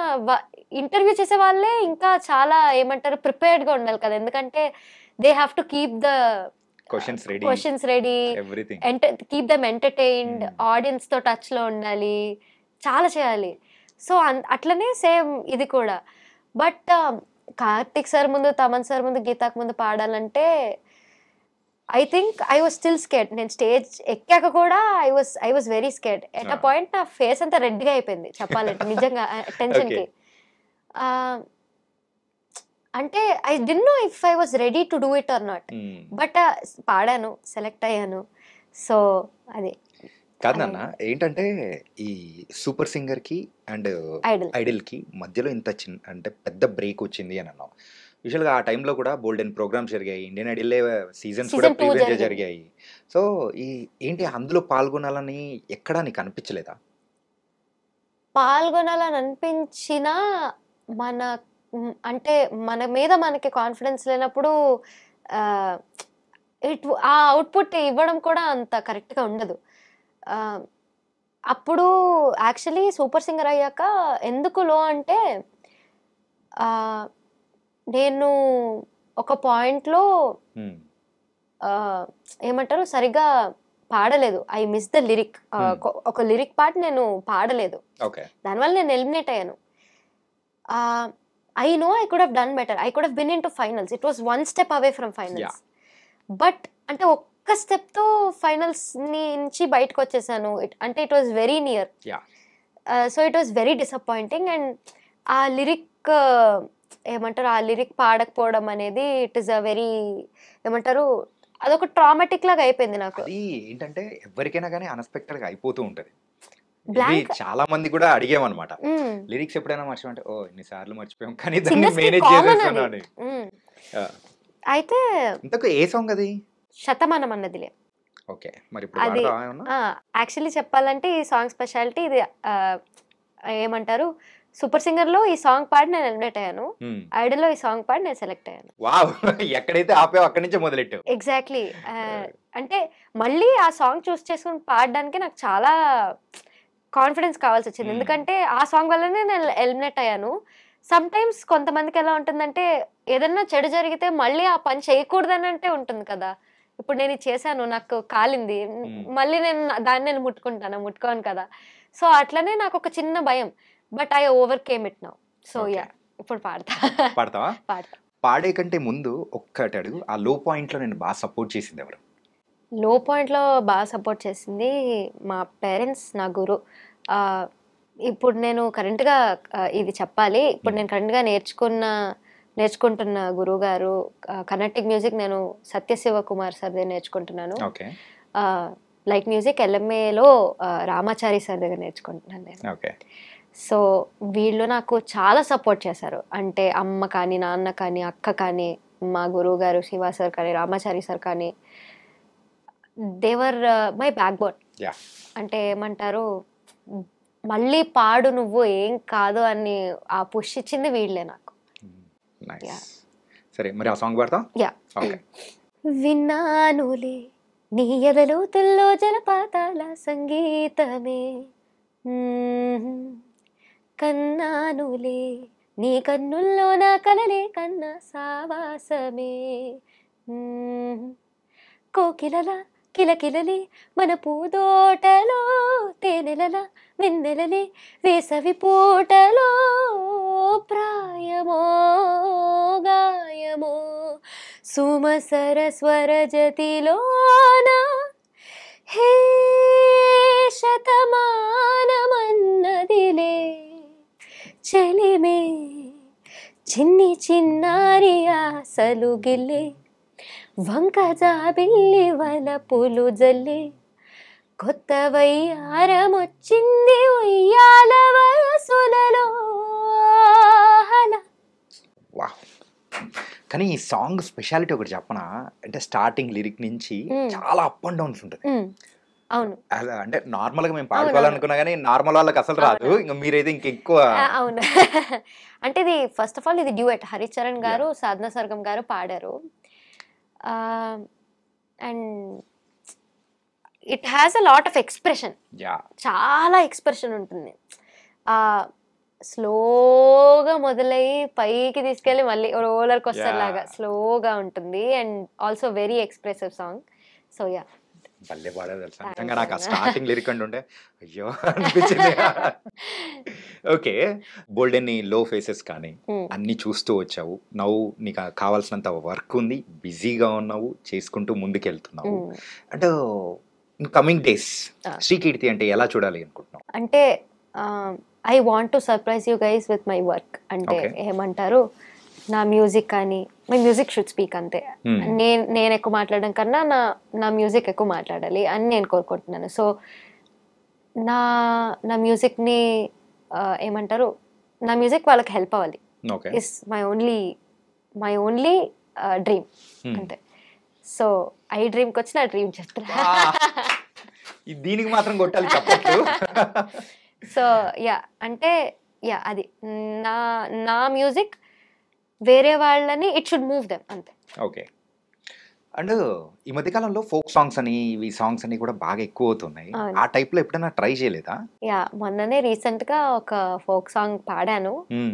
ఇంటర్వ్యూ చేసే వాళ్ళే ఇంకా చాలా ఏమంటారు ప్రిపేర్డ్ గా ఉండాలి కదా, ఎందుకంటే they have to keep the questions ready, keep them entertained, audience తో టచ్ లో ఉండాలి, చాలా చేయాలి. సో అట్లనే సేమ్ ఇది కూడా. బట్ కార్తిక్ సార్ ముందు, తమన్ సార్ ముందు, గీతాకు ముందు పాడాలంటే I think I was still scared. నేను స్టేజ్ ఎక్కాక కూడా I was very scared. At a point నా ఫేస్ అంతా రెడ్గా అయిపోయింది చెప్పాలంటే, నిజంగా టెన్షన్కి. అంటే I don't know if I was ready to do it or not. But పాడాను, సెలెక్ట్ అయ్యాను. సో అది కాదన్న, ఏంటంటే ఈ సూపర్ సింగర్ కి అండ్ ఐడల్ కి మధ్యలో ఇంత చిన్న అంటే పెద్ద బ్రేక్ వచ్చింది అని అన్నావు. యూజువల్గా ఆ టైంలో కూడా బోల్డెన్ ప్రోగ్రామ్స్ జరిగాయి, ఇండియన్ ఐడల్ సీజన్స్ కూడా ప్రీవియస్గా జరిగాయి. సో ఈ ఏంటి అందులో పాల్గొనాలని ఎక్కడా నీకు అనిపించలేదా? పాల్గొనాలని అనిపించినా అంటే మన మీద మనకి కాన్ఫిడెన్స్ లేనప్పుడు ఆ అవుట్పుట్ ఇవ్వడం కూడా అంత కరెక్ట్గా ఉండదు. అప్పుడు యాక్చువల్లీ సూపర్ సింగర్ అయ్యాక ఎందుకు లో అంటే, నేను ఒక పాయింట్లో ఏమంటారు సరిగ్గా పాడలేదు. I miss the lyric. ఒక లిరిక్ పార్ట్ నేను పాడలేదు, దానివల్ల నేను ఎలిమినేట్ అయ్యాను. I know I could have done better. I could have been into finals. It was one step away from finals. But అంటే ఒక్క స్టెప్ తో ఫైనల్స్ నుంచి బయటకు వచ్చేసాను. అంటే it was very near. So it was very disappointing. And ఆ lyric ఏమంటారు, ఆ లిరిక్ పాడకపోవడం అనేది ఇట్ ఈస్ అ వెరీ ఏమంటారు, అదొక ట్రామాటిక్ లాగా అయిపోయింది నాకు. ఏంటంటే ఎవరికైనా కానీ అన్ఎక్స్పెక్టెడ్ గా అయిపోతూ ఉంటది. చాలా మంది కూడా అడిగామన్నమాట, లిరిక్స్ ఎప్పుడైనా మర్చిపోతే ఓ ఇన్నిసార్లు మర్చిపోయాం కానీ దాన్ని మేనేజ్ చేసేస్తున్నాను. అయితే ఇంతకు ఏ సాంగ్ అది? శతమానం అన్నదిలే. ఓకే, మరి అది యాక్చువల్లీ చెప్పాలంటే ఈ సాంగ్ స్పెషాలిటీ ఇది. ఏమంటారు, సూపర్ సింగర్ లో ఈ సాంగ్ పాడి నేను ఎలిమినేట్ అయ్యాను, ఐడల్ లో ఈ సాంగ్ పాడి నేను సెలెక్ట్ అయ్యాను. వావ్, ఎక్కడైతే ఆపావు అక్కడి నుంచే మొదలెట్టావు. ఎగ్జాక్ట్లీ. అంటే మళ్ళీ ఆ సాంగ్ చూస్ చేసుకుని పాడడానికి నాకు చాలా కాన్ఫిడెన్స్ కావాల్సి వచ్చింది, ఎందుకంటే ఆ సాంగ్ వల్లనే నేను ఎలిమినేట్ అయ్యాను. సమ్ టైమ్స్ కొంతమందికి ఎలా ఉంటుందంటే ఏదన్నా చెడు జరిగితే మళ్ళీ ఆ పని చేయకూడదని అంటే ఉంటుంది కదా. ఇప్పుడు నేను ఇది చేశాను, నాకు కాలింది, మళ్ళీ నేను ముట్టుకోను కదా. సో అట్లనే నాకు ఒక చిన్న భయం, but I overcame it now. So yeah, ఇప్పుడు పాడతా. పాడే కంటే ముందు ఒక్కటి అడుగు, ఆ లో పాయింట్ లో నేను బాగా సపోర్ట్ చేసింది ఎవరు? లో పాయింట్లో బాగా సపోర్ట్ చేసింది మా పేరెంట్స్, నా గురు. ఇప్పుడు నేను కరెంట్గా ఇది చెప్పాలి, ఇప్పుడు నేను కరెంట్గా నేర్చుకుంటున్న గురువు గారు కర్ణాటిక్ మ్యూజిక్ నేను సత్యశివ కుమార్ సార్దే నేర్చుకుంటున్నాను. లైట్ మ్యూజిక్ LMAలో రామాచారి సార్ దగ్గర నేర్చుకుంటున్నాను నేను. ఓకే. సో వీళ్ళు నాకు చాలా సపోర్ట్ చేశారు. అంటే అమ్మ కానీ, నాన్న కానీ, అక్క కానీ, మా గురువు గారు శివ సార్ కానీ, రామాచారి సార్ కానీ, దేవర్ మై బ్యాక్ బోన్. అంటే ఏమంటారు, మళ్ళీ పాడు నువ్వు ఏం కాదు అని ఆ పుష్ ఇచ్చింది వీళ్ళే నాకు. సరే, మరి ఆ సాంగ్ పాడతా? ఓకే. విన్నానులే నీ ఎదలోతుల్లో జలపాతాల సంగీతమే, కన్నానులే నీ కన్నుల్లో నా కలలే కన్నా సావాసమే, కోకిలల కిలకిలలే మన పూదోటలో తేనెలల వెన్నెలలే వేసవి పూటలో, ప్రాయమో గాయమో సుమసర స్వరజతిలోన, హే శతమానమన్నదిలే చెలిమే చిన్ని చిన్నారి ఆశలు గిల్లే, వంక జాబిల్లి వలపులు జల్లే, కొత్త వయ్యారమొచ్చింది ఉయ్యాల వయసులలో. కానీ ఈ సాంగ్ స్పెషాలిటీ ఒకటి చెప్పనా, అంటే స్టార్టింగ్ లిరిక్ నుంచి చాలా అప్ అండ్ డౌన్స్ ఉంటుంది. అవును, అంటే నార్మల్ గా మేము పాడుకోవాలనుకున్నా కానీ నార్మల్ వాళ్ళకి అసలు రాదు, ఇంకా మీరైతే ఇంకెక్కువ. అవును. అంటే ఇది ఫస్ట్ ఆఫ్ ఆల్ ఇది డ్యూయట్, హరిచరణ్ గారు సాధనా సర్గం గారు పాడారు. And it has a lot of expression, చాలా ఎక్స్ప్రెషన్ ఉంటుంది. స్లోగా మొదలయ్యి పైకి తీసుకెళ్ళి మళ్ళీ రోలర్ కోస్టర్ లాగా స్లోగా ఉంటుంది. And also very expressive song. So yeah, భలే పాడారు తెలుసా, నిజంగా నాకు ఆ స్టార్టింగ్ లిరిక్ అంటుండే అయ్యో అనిపించింది. ఓకే, బోల్డెన్ని లో ఫేసెస్ కానీ అన్ని చూస్తూ వచ్చావు. నవ్వు నీకు కావాల్సినంత వర్క్ ఉంది, బిజీగా ఉన్నావు, చేసుకుంటూ ముందుకెళ్తున్నావు. అంటే కమింగ్ డేస్ శ్రీకీర్తి అంటే ఎలా చూడాలి అనుకుంటున్నావు? అంటే I want to surprise you guys with my work. అంటే ఏమంటారు, నా మ్యూజిక్ కానీ, మై మ్యూజిక్ షుడ్ స్పీక్ అంతే. నేను ఎక్కువ మాట్లాడడం కన్నా నా మ్యూజిక్ ఎక్కువ మాట్లాడాలి అని నేను కోరుకుంటున్నాను. సో నా మ్యూజిక్ని ఏమంటారు, నా మ్యూజిక్ వాళ్ళకి హెల్ప్ అవ్వాలి. ఇస్ మై ఓన్లీ డ్రీమ్ అంతే. సో ఐ డ్రీమ్కి వచ్చి నా డ్రీమ్ చెప్తున్నా. దీనికి మాత్రం కొట్టాలి చెప్పట్లు. సో యా, అంటే యా అది నా మ్యూజిక్ వేరే వాళ్ళని ఇట్ షుడ్ మూవ్ దెమ్ అంతే. ఓకే. అండ్ ఈ మధ్యకాలంలో ఫోక్ సాంగ్స్ అని ఇవి సాంగ్స్ అని కూడా బాగా ఎక్కువ అవుతున్నాయి. ఆ టైప్ లో ఎప్పుడైనా ట్రై చేయలేదా? యా, మొన్ననే రీసెంట్ గా ఒక ఫోక్ సాంగ్ పాడాను.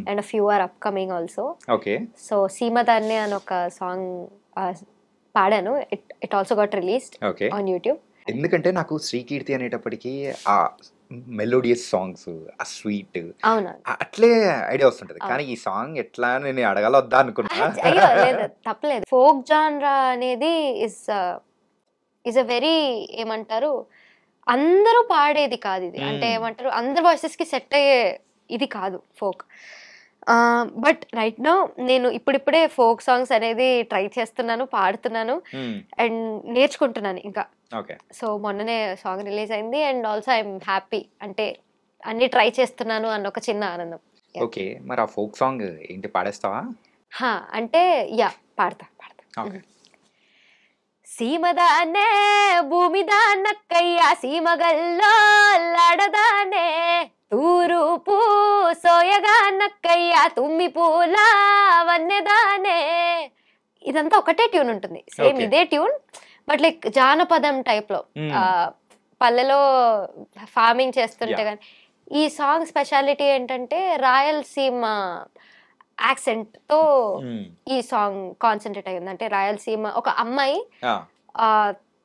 And few are upcoming also. Okay. So సీమదాన్ని అని ఒక సాంగ్ పాడాను. It also got released on YouTube. ఎందుకంటే నాకు శ్రీకీర్తి అనేటప్పటికీ ఆ మెలోడియస్ సాంగ్స్, ఆ స్వీట్ అట్లే ఐడియా వస్తుంటది. కానీ ఈ సాంగ్ ఎట్లా నేను అడగాల వద్దా అనుకున్నా. అయ్యో లేదు, తప్పలేదు. ఫోక్ జాన్రా అనేది ఇస్ అ వెరీ ఏమంటారు, అందరూ పాడేది కాదు ఇది. అంటే ఏమంటారు, అందరు వాయిసెస్ కి సెట్ అయ్యే ఇది కాదు ఫోక్. బట్ రైట్ నౌ నేను ఇప్పుడిప్పుడే ఫోక్ సాంగ్స్ అనేది ట్రై చేస్తున్నాను, పాడుతున్నాను అండ్ నేర్చుకుంటున్నాను ఇంకా. సో మొన్ననే సాంగ్ రిలీజ్ అయింది అండ్ ఆల్సో ఐఎమ్ హ్యాపీ. అంటే అన్ని ట్రై చేస్తున్నాను అన్న ఒక చిన్న ఆనందం. ఓకే, మరి ఆ ఫోక్ సాంగ్ ఏంటి పాడేస్తావా? అంటే యా, పాడతా. సీమదానే భూమిదాన్నక్కయ్య సీమగల్లో లాడదానే తూరుపు సోయగా నక్కయ్య తుమ్మి పూల వన్నెదానే. ఇదంతా ఒకటే ట్యూన్ ఉంటుంది, సేమ్ ఇదే ట్యూన్, బట్ లైక్ జానపదం టైప్ లో పల్లెలో ఫార్మింగ్ చేస్తుంటే. కానీ ఈ సాంగ్ స్పెషాలిటీ ఏంటంటే రాయలసీమ యాక్సెంట్ తో ఈ సాంగ్ కాన్సన్ట్రేట్ అయ్యింది. అంటే రాయలసీమ ఒక అమ్మాయి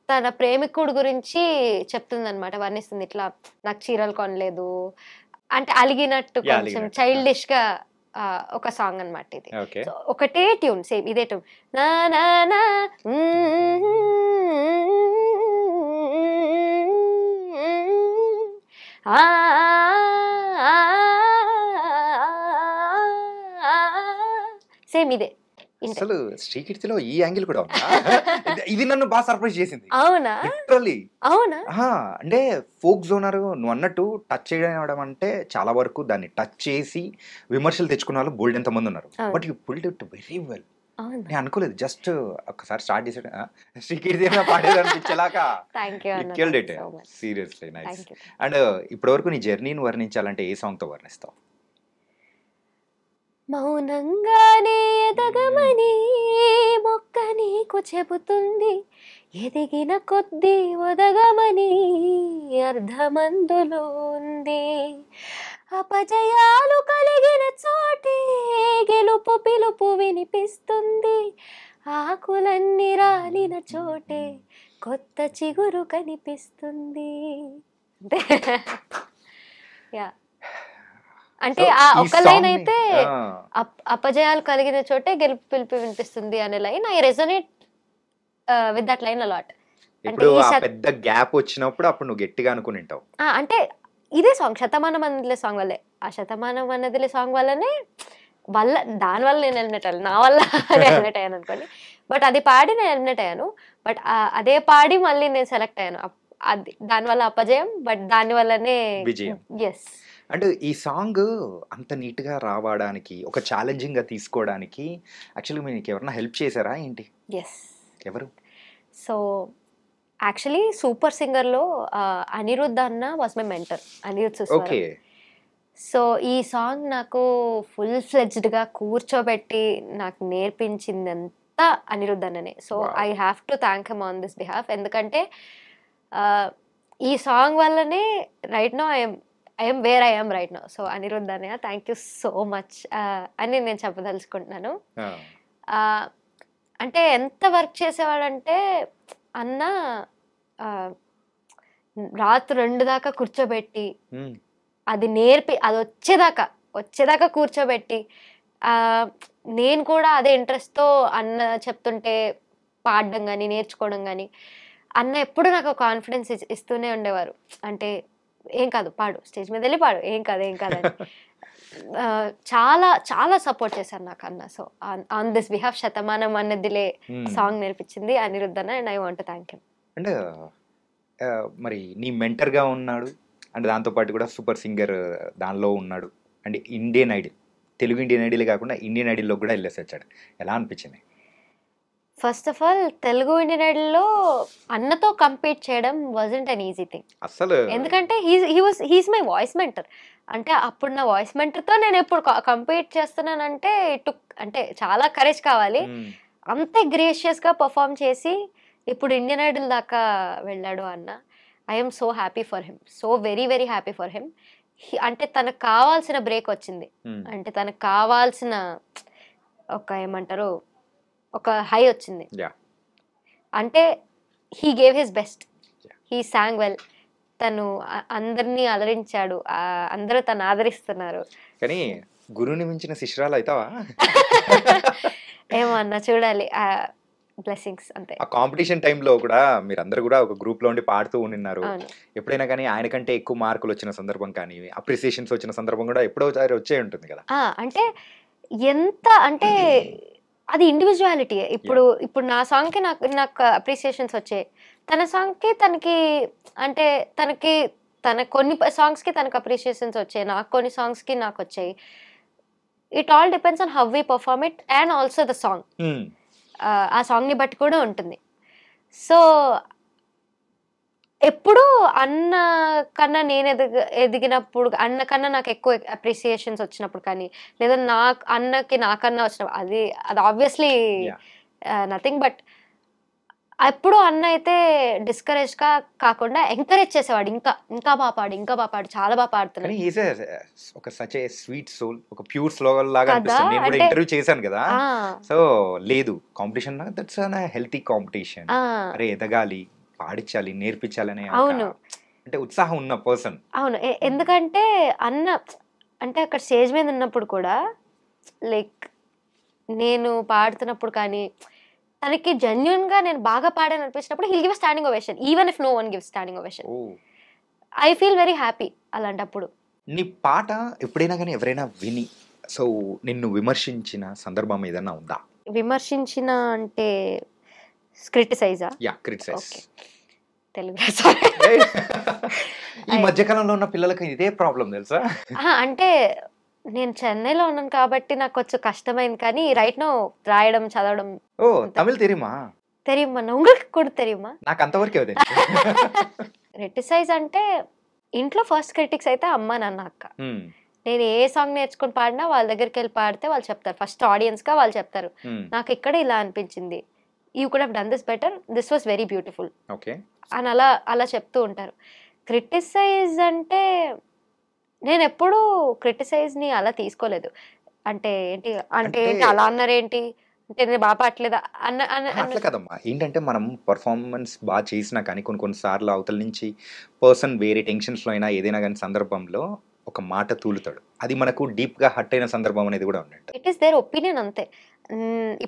తన ప్రేమికుడు గురించి చెప్తుంది అనమాట, వర్ణిస్తుంది. ఇట్లా నాకు చీరలు కొనలేదు అంటే అలిగినట్టు, కొంచెం చైల్డిష్ గా ఒక సాంగ్ అనమాట ఇది. ఒకటే ట్యూన్, సేమ్ ఇదే ట్యూన్. నా నా నా సేమ్ ఇదే. అసలు శ్రీకీర్తిలో ఈ యాంగిల్ కూడా ఉందా? ఇది నన్ను బాగా సర్ప్రైజ్ చేసింది అవునా? లిటరల్లీ. అవునా? అంటే ఫోక్ జోనర్ నువ్వు అన్నట్టు టచ్ చేయడం అంటే చాలా వరకు దాన్ని టచ్ చేసి విమర్శలు తెచ్చుకున్న వాళ్ళు బోల్డ్ ఎంత మంది ఉన్నారు. అవును. But you pulled it very well. అవునా? నేను అనుకోలేదు, జస్ట్ ఒకసారి స్టార్ట్ చేసాడు శ్రీకీర్తి పాడేది అనిపించేలాగా థ్యాంక్ యూ అన్న, killed it. so much. Seriously nice. Thank you. And ఇప్పటి వరకు నీ జర్నీని వర్ణించాలంటే ఏ సాంగ్ తో వర్ణిస్తావు? మౌనంగానే ఎదగమని మొక్క నీకు చెబుతుంది, ఎదిగిన కొద్దీ ఒదగమని అర్ధమందులో ఉంది. అపజయాలు కలిగిన చోటే గెలుపు పిలుపు వినిపిస్తుంది, ఆకులన్నీ రాలిన చోటే కొత్త చిగురు కనిపిస్తుంది. యా, అంటే So, ఆ ఈ ఒక్క song లైన్ ని- అయితే అపజయాలు కలిగిన చోటే గెలుపు పిలుపు వినిపిస్తుంది అనే line I resonate with that line a lot. ఇప్పుడు ఆ పెద్ద గ్యాప్ వచ్చినప్పుడు అప్పుడు నువ్వు గట్టిగా అనుకుని ఉంటావు. అంటే ఇదే సాంగ్ శతమానం అన్నదిలే సాంగ్ వల్లే, ఆ శతమానం అన్నదిలే సాంగ్ వల్లనే దానివల్ల నేను ఎలిమినేట్ అయ్యాను, నా వల్ల ఎలిమినేట్ అయ్యాను అనుకోండి. బట్ అది పాడి నేను ఎలిమినేట్ అయ్యాను, బట్ అదే పాడి మళ్ళీ నేను సెలెక్ట్ అయ్యాను. అది దానివల్ల అపజయం, బట్ దాని వల్లనే విజయం. ఎస్. అంటే ఈ సాంగ్ అంత నీట్గా రావడానికి, ఒక ఛాలెంజింగ్గా తీసుకోవడానికి యాక్చువల్గా మీకు ఎవరైనా హెల్ప్ చేశారా ఏంటి? ఎస్. ఎవరు? సో యాక్చువల్లీ సూపర్ సింగర్లో అనిరుద్ధ్ అన్న was my mentor, Anirudh okay. సుస్వారం. సో ఈ సాంగ్ నాకు ఫుల్ ఫ్లెడ్జ్డ్గా కూర్చోబెట్టి నాకు నేర్పించిందంతా అనిరుద్ధ్ అన్ననే. So Wow. I have to thank him on this behalf. ఎందుకంటే ఈ సాంగ్ వల్లనే right now I'm where I'm right now. So Anirudh అన్నయ్య థ్యాంక్ యూ సో మచ్ అని నేను చెప్పదలుచుకుంటున్నాను. అంటే ఎంత వర్క్ చేసేవాడంటే అన్న రాత్రి 2 దాకా కూర్చోబెట్టి అది నేర్పి అది వచ్చేదాకా కూర్చోబెట్టి నేను కూడా అదే ఇంట్రెస్ట్తో అన్న చెప్తుంటే పాడడం కానీ నేర్చుకోవడం కానీ, అన్న ఎప్పుడు నాకు కాన్ఫిడెన్స్ ఇస్తూనే ఉండేవారు. అంటే ఏం కాదు పాడు, స్టేజ్ మీద వెళ్ళి పాడు, ఏం కాదు అని చాలా చాలా సపోర్ట్ చేశారు నాకు అన్న. So on this behalf Shatamanam అన్నదిలే సాంగ్ నేర్పించింది అనిరుద్ధ్ అన్న, and I want to thank him. అంటే మరి నీ మెంటర్గా ఉన్నాడు, అండ్ దాంతోపాటు కూడా సూపర్ సింగర్ దానిలో ఉన్నాడు, and Indian idol, Telugu Indian idol కాకుండా ఇండియన్ ఐడల్లో కూడా వెళ్ళేసి వచ్చాడు. ఎలా అనిపించింది? First of all Telugu Indian ఐడల్లో అన్నతో కంపీట్ చేయడం వాజంట్ అన్ ఈజీ థింగ్ అసలు. ఎందుకంటే హీస్ మై వాయిస్ మెంటర్. అంటే అప్పుడు నా వాయిస్ మెంటర్తో నేను ఎప్పుడు కంపీట్ చేస్తున్నానంటే అంటే చాలా కరేజ్ కావాలి. అంతే గ్రేషియస్గా పర్ఫామ్ చేసి ఇప్పుడు ఇండియన్ ఐడల్ దాకా వెళ్ళాడు అన్న. I'm so happy for him, so very very happy for him. అంటే తనకు కావాల్సిన బ్రేక్ వచ్చింది, అంటే తనకు కావాల్సిన ఒక ఏమంటారు ఒక హై వచ్చింది. అంటే he gave his best, he song well, తను అందరినీ అలరించాడు, అందరూ తను ఆదరిస్తున్నారు. కానీ గురువుని మించిన శిష్యురాలు అవుతావా? ఏమో అన్న చూడాలి, బ్లెస్సింగ్స్ అంతే. ఆ కాంపిటీషన్ టైంలో కూడా మీరందరూ కూడా ఒక గ్రూప్లో ఉండి పాడుతూ ఉన్నారు. ఎప్పుడైనా కానీ ఆయన కంటే ఎక్కువ మార్కులు వచ్చిన సందర్భం కానీ అప్రిసియేషన్స్ వచ్చిన సందర్భం కూడా ఎప్పుడో వచ్చే ఉంటుంది కదా. అంటే ఎంత అంటే అది ఇండివిజువాలిటీ. ఇప్పుడు నా సాంగ్కి నాకు అప్రిసియేషన్స్ వచ్చాయి, తన సాంగ్కి తనకి అంటే తన కొన్ని సాంగ్స్కి తనకు అప్రిసియేషన్స్ వచ్చాయి, నాకు కొన్ని సాంగ్స్కి నాకు వచ్చాయి. It all depends on how we perform it and also the song. ఆ సాంగ్ని బట్టి కూడా ఉంటుంది. సో ఎప్పుడు అన్న కన్నా నేను ఎదిగినప్పుడు, అన్న కన్నా నాకు ఎక్కువ అప్రిసియేషన్స్ వచ్చినప్పుడు కానీ, లేదా అన్నకి నాకన్నా వచ్చినప్పుడు, అది ఆబ్వియస్లీ నథింగ్. బట్ ఎప్పుడు అన్న అయితే డిస్కరేజ్గా కాకుండా ఎంకరేజ్ చేసేవాడు, ఇంకా బాగా పాడు, చాలా బాగా పాడుతున్నాడు. ఒక సచ్ ఏ స్వీట్ సోల్, ఒక ప్యూర్ స్లోగన్ లాగా అనిపిస్తుంది. నేను కూడా ఇంటర్వ్యూ చేశాను కదా. సో లేదు competition, that's a healthy competition. అరే ఎదగాలి, పాడించాలి, నేర్పించాలనే అంటే ఉత్సాహం ఉన్న పర్సన్. అవును, ఎందుకంటే అన్న అంటే అక్కడ స్టేజ్ మీద ఉన్నప్పుడు కూడా లైక్ నేను పాడుతున్నప్పుడు కానీ తనకి జెన్యున్ గా నేను బాగా పాడాను అనిపించినప్పుడు he'll give standing ovation, even if no one give standing ovation. I feel very happy అలాంటప్పుడు. నీ పాట ఎప్పుడైనా కానీ ఎవరైనా విని సో నిన్ను విమర్శించిన సందర్భం ఏదైనా ఉందా? విమర్శించిన అంటే క్రిటిసైజా? క్రిటిసైజ్. ఓకే, తెలుగులో సారీ. ఈ మధ్యకాలంలో ఉన్న పిల్లలకి ఇదే ప్రాబ్లం తెలుసా? అంటే నేను చెన్నైలో ఉన్నాను కాబట్టి నాకు కొంచెం కష్టమైంది, కానీ రైట్ నో రాయడం చదవడం ఓ తమిళ్ తెరియుమా? தெரியுமா? உங்களுக்கு కూడా தெரியுமா? నాకు అంతవరకే తెలుసు. క్రిటిసైజ్ అంటే ఇంట్లో ఫస్ట్ క్రిటిక్స్ అయితే అమ్మ నాన్న అక్క. నేను ఏ సాంగ్ నేర్చుకుని పాడినా వాళ్ళ దగ్గరికి వెళ్ళి పాడితే వాళ్ళు చెప్తారు, ఫస్ట్ ఆడియన్స్ గా వాళ్ళు చెప్తారు నాకు ఇక్కడ ఇలా అనిపించింది, you could have done this better, this was very beautiful అని అలా అలా చెప్తూ ఉంటారు. క్రిటిసైజ్ అంటే నేను ఎప్పుడూ క్రిటిసైజ్ ని అలా తీసుకోలేదు. అంటే ఏంటి అంటే ఏంటి అలా అన్నారేంటి అంటే నేను బాగా పాడలేదా అట్లా కదమ్మా. ఏంటంటే మనం పర్ఫార్మెన్స్ బాగా చేసినా కానీ కొన్ని సార్లు అవతల నుంచి పర్సన్ వేరే టెన్షన్స్లో అయినా ఏదైనా కానీ సందర్భంలో ఒక మాట తూలుతాడు, అది మనకు డీప్ గా హర్ట్ అయిన సందర్భం అనేది కూడా ఉన్నట్టు. ఇట్ ఈస్ దేర్ ఒపీనియన్ అంతే.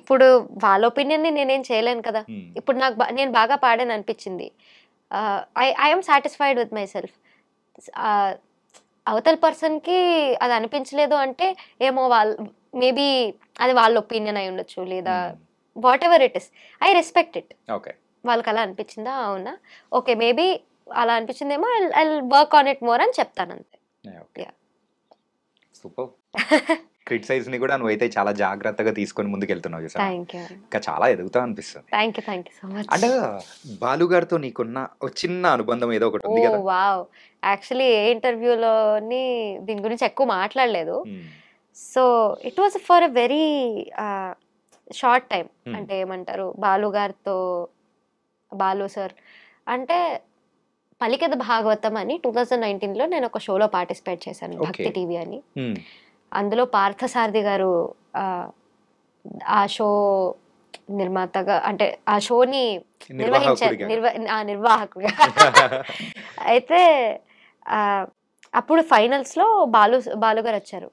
ఇప్పుడు వాళ్ళ ఒపీనియన్ ని నేనేం చేయలేను కదా. ఇప్పుడు నాకు నేను బాగా పాడాను అనిపించింది, I'm satisfied with my self. అవతల పర్సన్ కి అది అనిపించలేదు అంటే ఏమో వాళ్ళు మేబీ అది వాళ్ళ ఒపీనియన్ అయి ఉండొచ్చు, లేదా whatever it is, I respect it. వాళ్ళకి అలా అనిపించిందా, అవునా, ఓకే మేబీ అలా అనిపించిందేమో, I work on it more అని చెప్తాను అంతే. సూపర్. క్రిటిసైజ్ ని కూడా నువ్వైతే చాలా జాగ్రత్తగా తీసుకొని ముందుకెళ్తున్నావు చూసా, ఇంకా చాలా ఎదుగుతా అనిపిస్తుంది. Thank you so much. అంటే బాలు గారితో నీకున్న ఒక చిన్న అనుబంధం ఏదో ఒకటి ఉంది కదా? వావ్, యాక్చువల్లీ ఏ ఇంటర్వ్యూలోని దీని గురించి ఎక్కువ మాట్లాడలేదు. So it was for a very short time. అంటే ఏమంటారు, బాలు గారితో, బాలు సార్ అంటే పలికెద భాగవతం అని 2019లో నేను ఒక షోలో పార్టిసిపేట్ చేశాను, భక్తి టీవీ అని. అందులో పార్థసారథి గారు ఆ షో నిర్మాతగా, అంటే ఆ షోని నిర్వహించారు, నిర్వాహకుగా. అయితే అప్పుడు ఫైనల్స్ లో బాలు గారు వచ్చారు.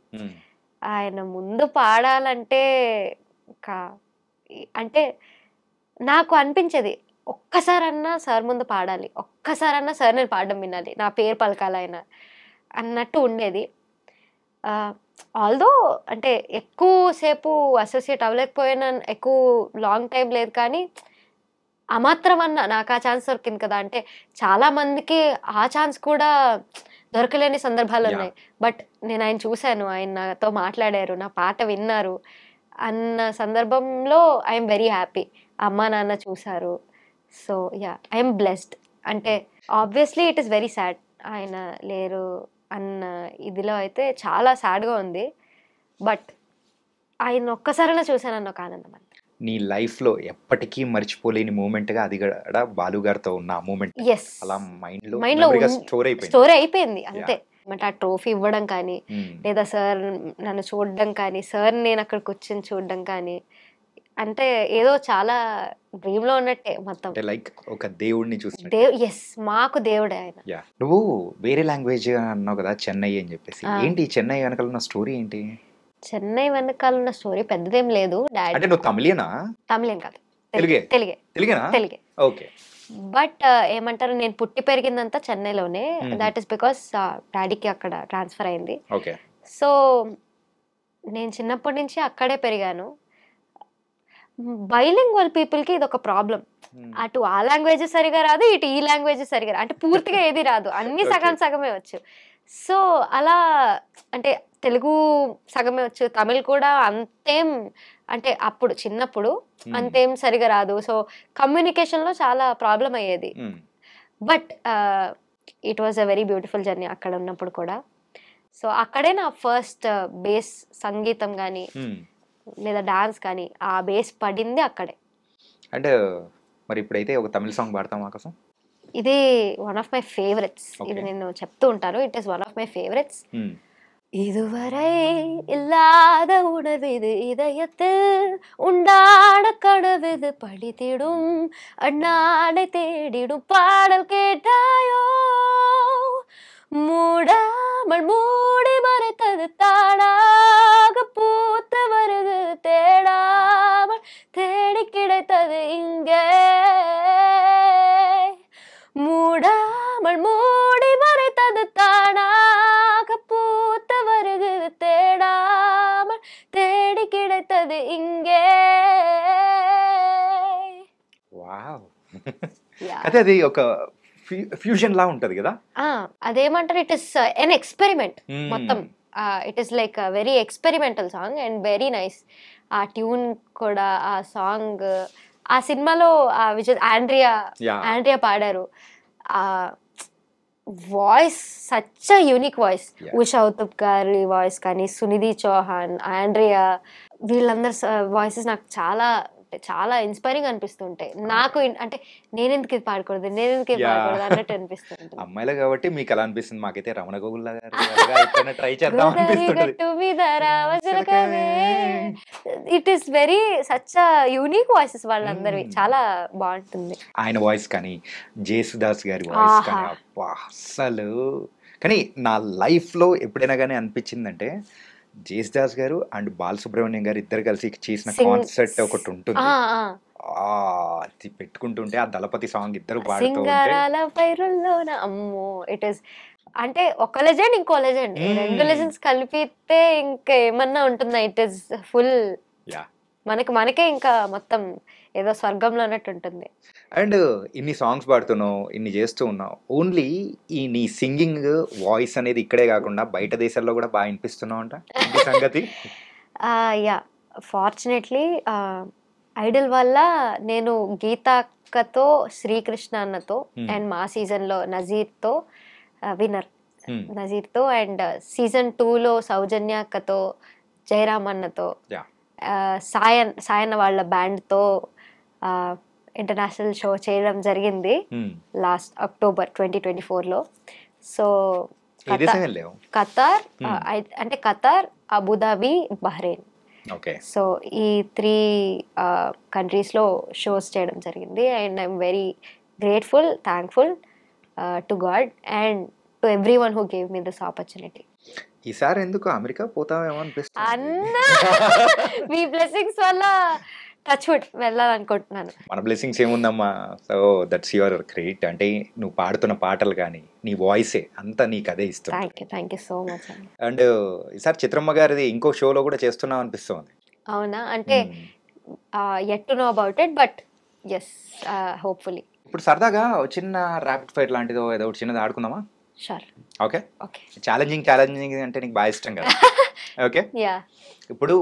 ఆయన ముందు పాడాలంటే అంటే నాకు అనిపించేది, ఒక్కసారన్నా సార్ ముందు పాడాలి, ఒక్కసారన్నా సార్ నేను పాడడం వినాలి, నా పేరు పలకాలైనా అన్నట్టు ఉండేది. ఆల్దో అంటే ఎక్కువసేపు అసోసియేట్ అవ్వలేకపోయినా, ఎక్కువ లాంగ్ టైం లేదు, కానీ ఆ మాత్రం అన్న నాకు ఆ ఛాన్స్ దొరికింది కదా. అంటే చాలా మందికి ఆ ఛాన్స్ కూడా దొరకలేని సందర్భాలు ఉన్నాయి. బట్ నేను ఆయన చూశాను, ఆయన నాతో మాట్లాడారు, నా పాట విన్నారు అన్న సందర్భంలో ఐఎమ్ వెరీ హ్యాపీ. అమ్మ నాన్న చూశారు. So I'm blessed. అంటే obviously it is very sad, ఆయన లేరు అన్న ఇదిలో అయితే చాలా సాడ్గా ఉంది. బట్ ఆయన ఒక్కసారైనా చూశానన్న ఒక ఆనందం. నీ లైఫ్ లో ఎప్పటికీ మర్చిపోలేని మూమెంట్ గా అది కూడా బాలు గారితో ఉన్న మూమెంట్ అలా మైండ్ లో స్టోర్ అయిపోయింది అంతే. అంటే ఆ ట్రోఫీ ఇవ్వడం కానీ, లేదా సార్ నన్ను చూడడం కానీ, సార్ నేను అక్కడ కూర్చొని చూడడం కానీ, అంటే ఏదో చాలా డ్రీమ్ లో ఉన్నట్టే మొత్తం. లైక్ ఒక దేవుడిని చూసి, ఎస్, మాకు దేవుడే ఆయన. నువ్వు వేరే లాంగ్వేజ్ అన్నావు కదా, చెన్నై అని చెప్పేసి. ఏంటి చెన్నై వెనకాల ఉన్న స్టోరీ ఏంటి? చెన్నై వెనకాల ఉన్న స్టోరీ పెద్దదేం లేదు. అంటే నువ్వు తమిళేనా? తమిళం కాదు, తెలుగే. ఓకే. బట్ ఏమంటారు, నేను పుట్టి పెరిగిందంతా చెన్నైలోనే. దట్ ఈస్ బికాస్ డాడీకి అక్కడ ట్రాన్స్ఫర్ అయింది. సో నేను చిన్నప్పటి నుంచి అక్కడే పెరిగాను. బైలింగ్వల్ పీపుల్కి ఇది ఒక ప్రాబ్లం. అటు ఆ లాంగ్వేజ్ సరిగా రాదు, ఇటు ఈ లాంగ్వేజ్ సరిగా రాదు, అంటే పూర్తిగా ఏది రాదు, అన్ని సగమే వచ్చు. సో అలా అంటే తెలుగు సగమే వచ్చు, తమిళ్ కూడా అంతేం, అంటే అప్పుడు చిన్నప్పుడు అంతేం సరిగా రాదు. సో కమ్యూనికేషన్లో చాలా ప్రాబ్లం అయ్యేది. But it was a very beautiful journey అక్కడ ఉన్నప్పుడు కూడా. సో అక్కడే నా ఫస్ట్ బేస్ సంగీతం కానీ లేదా డాన్స్ కానీ ఆ బేస్ పడింది అక్కడే. అంటే మరి ఇప్పుడైతే ఒక తమిళ సాంగ్ పాడతాం మా కోసం. ఇది వన్ ఆఫ్ మై ఫేవరెట్స్. ఇది నేను చెప్తూ ఉంటాను, it is one of my favourites. இதுவரை இல்லாத உணர்விது இதயத்தில் உண்டான கனவிது படித்திடும் அண்ணாடை தேடிடும் பாடல் கேட்டாயோ மூடாமல் மூடி மறைத்தது தானாக பூத்து வருது தேடாமல் தேடி கிடைத்தது இங்கே மூடாமல் மூடி மறைத்தது தானாக பூத்து வருகிறது தேடாமல் தேடி கிடைத்தது இங்கே అయితే అది ఒక ఫ్యూజన్ లా ఉంటది కదా. అదేమంటారు, it is an experiment Hmm. మొత్తం. It is like very experimental song and very nice. ఆ ట్యూన్ కూడా, ఆ సాంగ్, ఆ సినిమాలో Yeah. ఆండ్రియా పాడారు. ఆ voice such unique voice. Yeah. Usha Uthup గారి వాయిస్ కానీ, సునిధి చౌహాన్, ఆండ్రియా, వీళ్ళందరి వాయిసెస్ నాకు చాలా చాలా ఇన్స్పైరింగ్ అనిపిస్తుంటాయి. నాకు అంటే నేనెందుకు ఇది పాడకూడదు అన్నట్టు అనిపిస్తుంది. అమ్మాయిలే కాబట్టి మీకు అలా అనిపిస్తుంది. మాకైతే రమణ గోగుల్ ట్రై చేద్దాం అనిపిస్తుంది. It is very such unique voices వాళ్ళందరివి. చాలా బాగుంటుంది ఆయన వాయిస్ కానీ, జేసుదాస్ గారి వాయిస్ కానీ, అబ్బా అస్సలు. కానీ నా లైఫ్ లో ఎప్పుడైనా కానీ అనిపించిందంటే, జేసుదాస్ గారు అండ్ బాలసుబ్రహ్మణ్యం గారు ఇద్దరు కలిసి చేసిన కాన్సర్ట్ ఒకటి ఉంటుంది. అది పెట్టుకుంటుంటే ఆ దళపతి సాంగ్ ఇద్దరు పాడుతూ సింగారాల పైరుల్లోన అమ్మో. ఇట్ ఈస్ అంటే ఒక లెజెండ్ ఇంకో లెజెండ్, రెండు లెజెండ్స్ కలిపితే ఇంకా ఏమన్నా ఉంటుందా? ఇట్ ఈస్ ఫుల్ మనకే ఇంకా మొత్తం ఏదో స్వర్గంలో అన్నట్టు ఉంటుంది. అండ్ ఇన్ని సాంగ్స్ పాడుతున్నావు, ఇన్ని చేస్తూ ఉన్నావు, ఓన్లీ ఈ నీ సింగింగ్ వాయిస్ అనేది ఇక్కడే కాకుండా బయట దేశాల్లో కూడా బాగా వినిపిస్తున్నావు అంట, సంగతి? యా, ఫార్చునేట్లీ ఐడల్ వల్ల నేను గీతాక్కతో, శ్రీకృష్ణ అన్నతో, అండ్ మా సీజన్లో నజీర్తో, విన్నర్ నజీర్తో, అండ్ సీజన్ 2లో సౌజన్య అక్కతో, జయరామ్ అన్నతో, సాయన్న వాళ్ళ బ్యాండ్తో ఇంటర్నేషనల్ షో చేయడం జరిగింది లాస్ట్ అక్టోబర్ 2024లో. సో ఖతార్, అంటే ఖతార్, అబుదాబి, బహ్రెయిన్. సో ఈ 3 కంట్రీస్లో షోస్ చేయడం జరిగింది. And I'm very grateful, thankful to God and to every one who gave me this opportunity. ఈసారి ఎందుకు అమెరికా పోతావేమో అనిపిస్తుంది అన్న. మీ బ్లెస్సింగ్స్ వల్ల టచ్ వుడ్ వెళ్ళాలనుకుంటున్నాను. మన బ్లెస్సింగ్స్ ఏముందమ్మా. So that's your credit. అంటే నువ్వు పాడుతున్న పాటలు కానీ, నీ వాయిసే అంతా నీకు అదే ఇస్తుంది. Thank you so much. And ఈసారి చిత్రమ్మ గారిది ఇంకో షోలో కూడా చేస్తున్నావు అనిపిస్తుంది. అవునా? అంటే yet to know about it, but yes, hopefully. ఇప్పుడు సరదాగా చిన్న ర్యాపిడ్ ఫైర్ లాంటిదో ఏదో ఒకటి చిన్నది ఆడుకుందామా? షూర్. ఓకే. ఛాలెంజింగ్ అంటే నీకు బాగా ఇష్టం కదా. ఓకే. ఇప్పుడు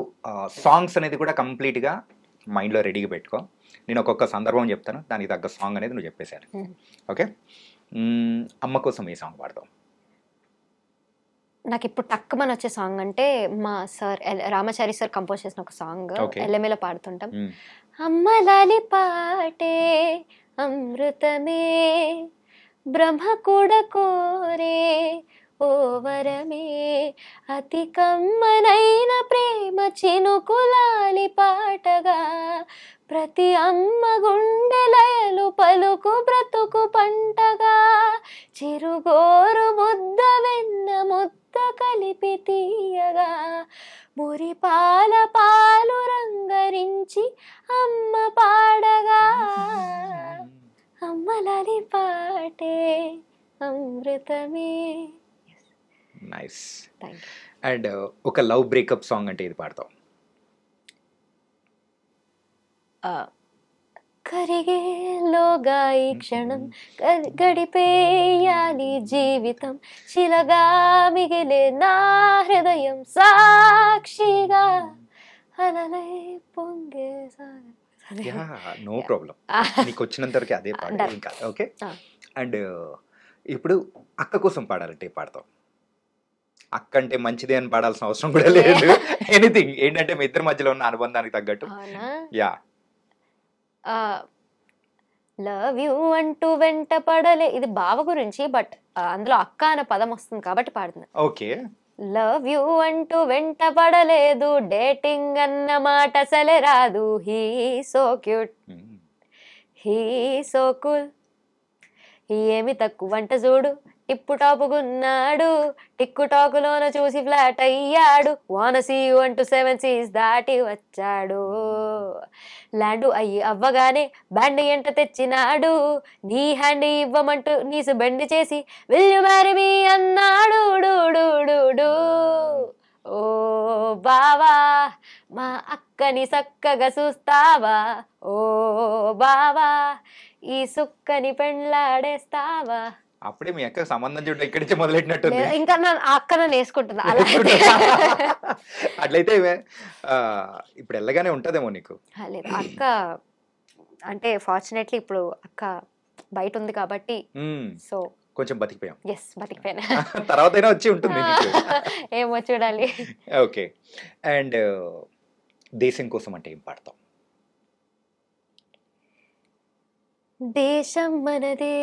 సాంగ్స్ అనేది కూడా కంప్లీట్గా మైండ్లో రెడీగా పెట్టుకో. నేను ఒక్కొక్క సందర్భం చెప్తాను, దానికి తగ్గ సాంగ్ అనేది నువ్వు చెప్పేశారు. ఓకే. అమ్మ కోసం ఏ సాంగ్ పాడతావు? నాకు ఇప్పుడు టక్కుమని వచ్చే సాంగ్ అంటే మా సార్ రామాచారి సార్ కంపోజ్ చేసిన ఒక సాంగ్, ఎల్ఎంఏలో పాడుతుంటాం. అమ్మ లాలి పాటే అమృతమే, బ్రహ్మ కూడా కోరే ఓ వరమే, అతి కమ్మనైన ప్రేమ చినుకులాలి పాటగా, ప్రతి అమ్మ గుండెలయలు పలుకు బ్రతుకు పంటగా, చిరుగోరు ముద్ద వెన్న ముద్ద కలిపి తీయగా, మురిపాల పాలు రంగరించి అమ్మ పాడగా, అమ్మలాలి పాటే అమృతమే. నైస్. అండ్ ఒక లవ్ బ్రేకప్ సాంగ్ అంటే ఇది పాడతావు? కరిగేలోగా ఈ క్షణం గడిపేయాలి జీవితం, శిలగా మిగిలే నా హృదయం సాక్షిగా, అలలై పొంగే నో ప్రాబ్లం, నీకు వచ్చినంత వరకు అదే పాట ఇంకా. ఓకే. అండ్ ఇప్పుడు అక్క కోసం పాడాలంటే పాడతావు? అక్క అంటే మంచిదే అని పాడాల్సిన అవసరం కూడా లేదు, ఎనీథింగ్. ఏంటంటే మీ ఇద్దరి మధ్యలో ఉన్న అనుబంధానికి తగ్గట్టు. యా. లవ్ యూ అంటూ వెంట పడలే, ఇది బావ గురించి, బట్ అందులో అక్క అనే పదం వస్తుంది కాబట్టి పాడుతుంది. ఓకే. లవ్ యూ అంటూ వెంట పడలేదు, డేటింగ్ అన్న మాట అసలే రాదు, he so cute, he so cool, ఏమి తక్కువ వంట చూడు, టిప్పు టాపుకున్నాడు, టిక్కు టాకులోన చూసి ఫ్లాట్ అయ్యాడు, వాన సీ యూ అంటూ 7 seas దాటి వచ్చాడు, ల్యాండ్ అయ్యి అవ్వగానే బ్యాండ్ ఎంట తెచ్చినాడు, నీ హ్యాండ్ ఇవ్వమంటూ నీసు బెండ్ చేసి విల్ యు మ్యారీ మీ అన్నాడు, డూ ఓ బావా మా అక్కని చక్కగా చూస్తావా, ఓ బావా ఈ సుక్కని పెండ్లాడేస్తావా. అప్పుడే మీ అక్క సంబంధం చూడ ఇక్కడి నుంచి మొదలెట్టినట్టుంది. ఇంకా ఆ అక్క నన్ను వేసుకుంటుందా అలా అట్లయితే ఇప్పుడు వెళ్ళగానే ఉంటదేమో నీకు. లేదు అక్క అంటే ఫార్చునేట్లీ ఇప్పుడు అక్క బయట ఉంది కాబట్టి సో కొంచెం బతికిపోయాం. ఎస్ బతికిపోయినా. తర్వాత అయినా వచ్చి ఉంటుంది. ఏమో చూడాలి. ఓకే. అండ్ దేశం కోసం అంటే ఏం పాడతాం? దేశం మనదే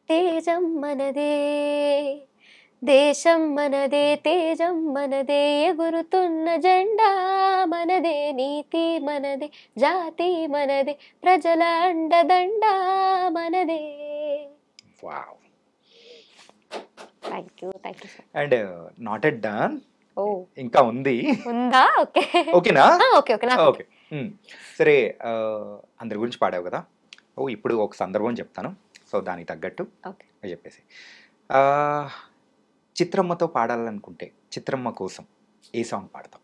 తేజం మనదే, దేశం మనదే తేజం మనదే, ఎగురుతున్న జెండా మనదే, నీతి మనదే జాతి మనదే, ప్రజల అండదండ మనదే. Wow, thank you and not yet done. ఓ ఇంకా ఉంది. ఉందా? ఓకే ఓకేనా? ఓకే ఓకే ఓకే సరే. అందరి గురించి పాడావు కదా. ఓ ఇప్పుడు ఒక సందర్భం చెప్తాను, సో దానికి తగ్గట్టు చెప్పేసి. చిత్రమ్మతో పాడాలనుకుంటే చిత్రమ్మ కోసం ఏ సాంగ్ పాడతాం?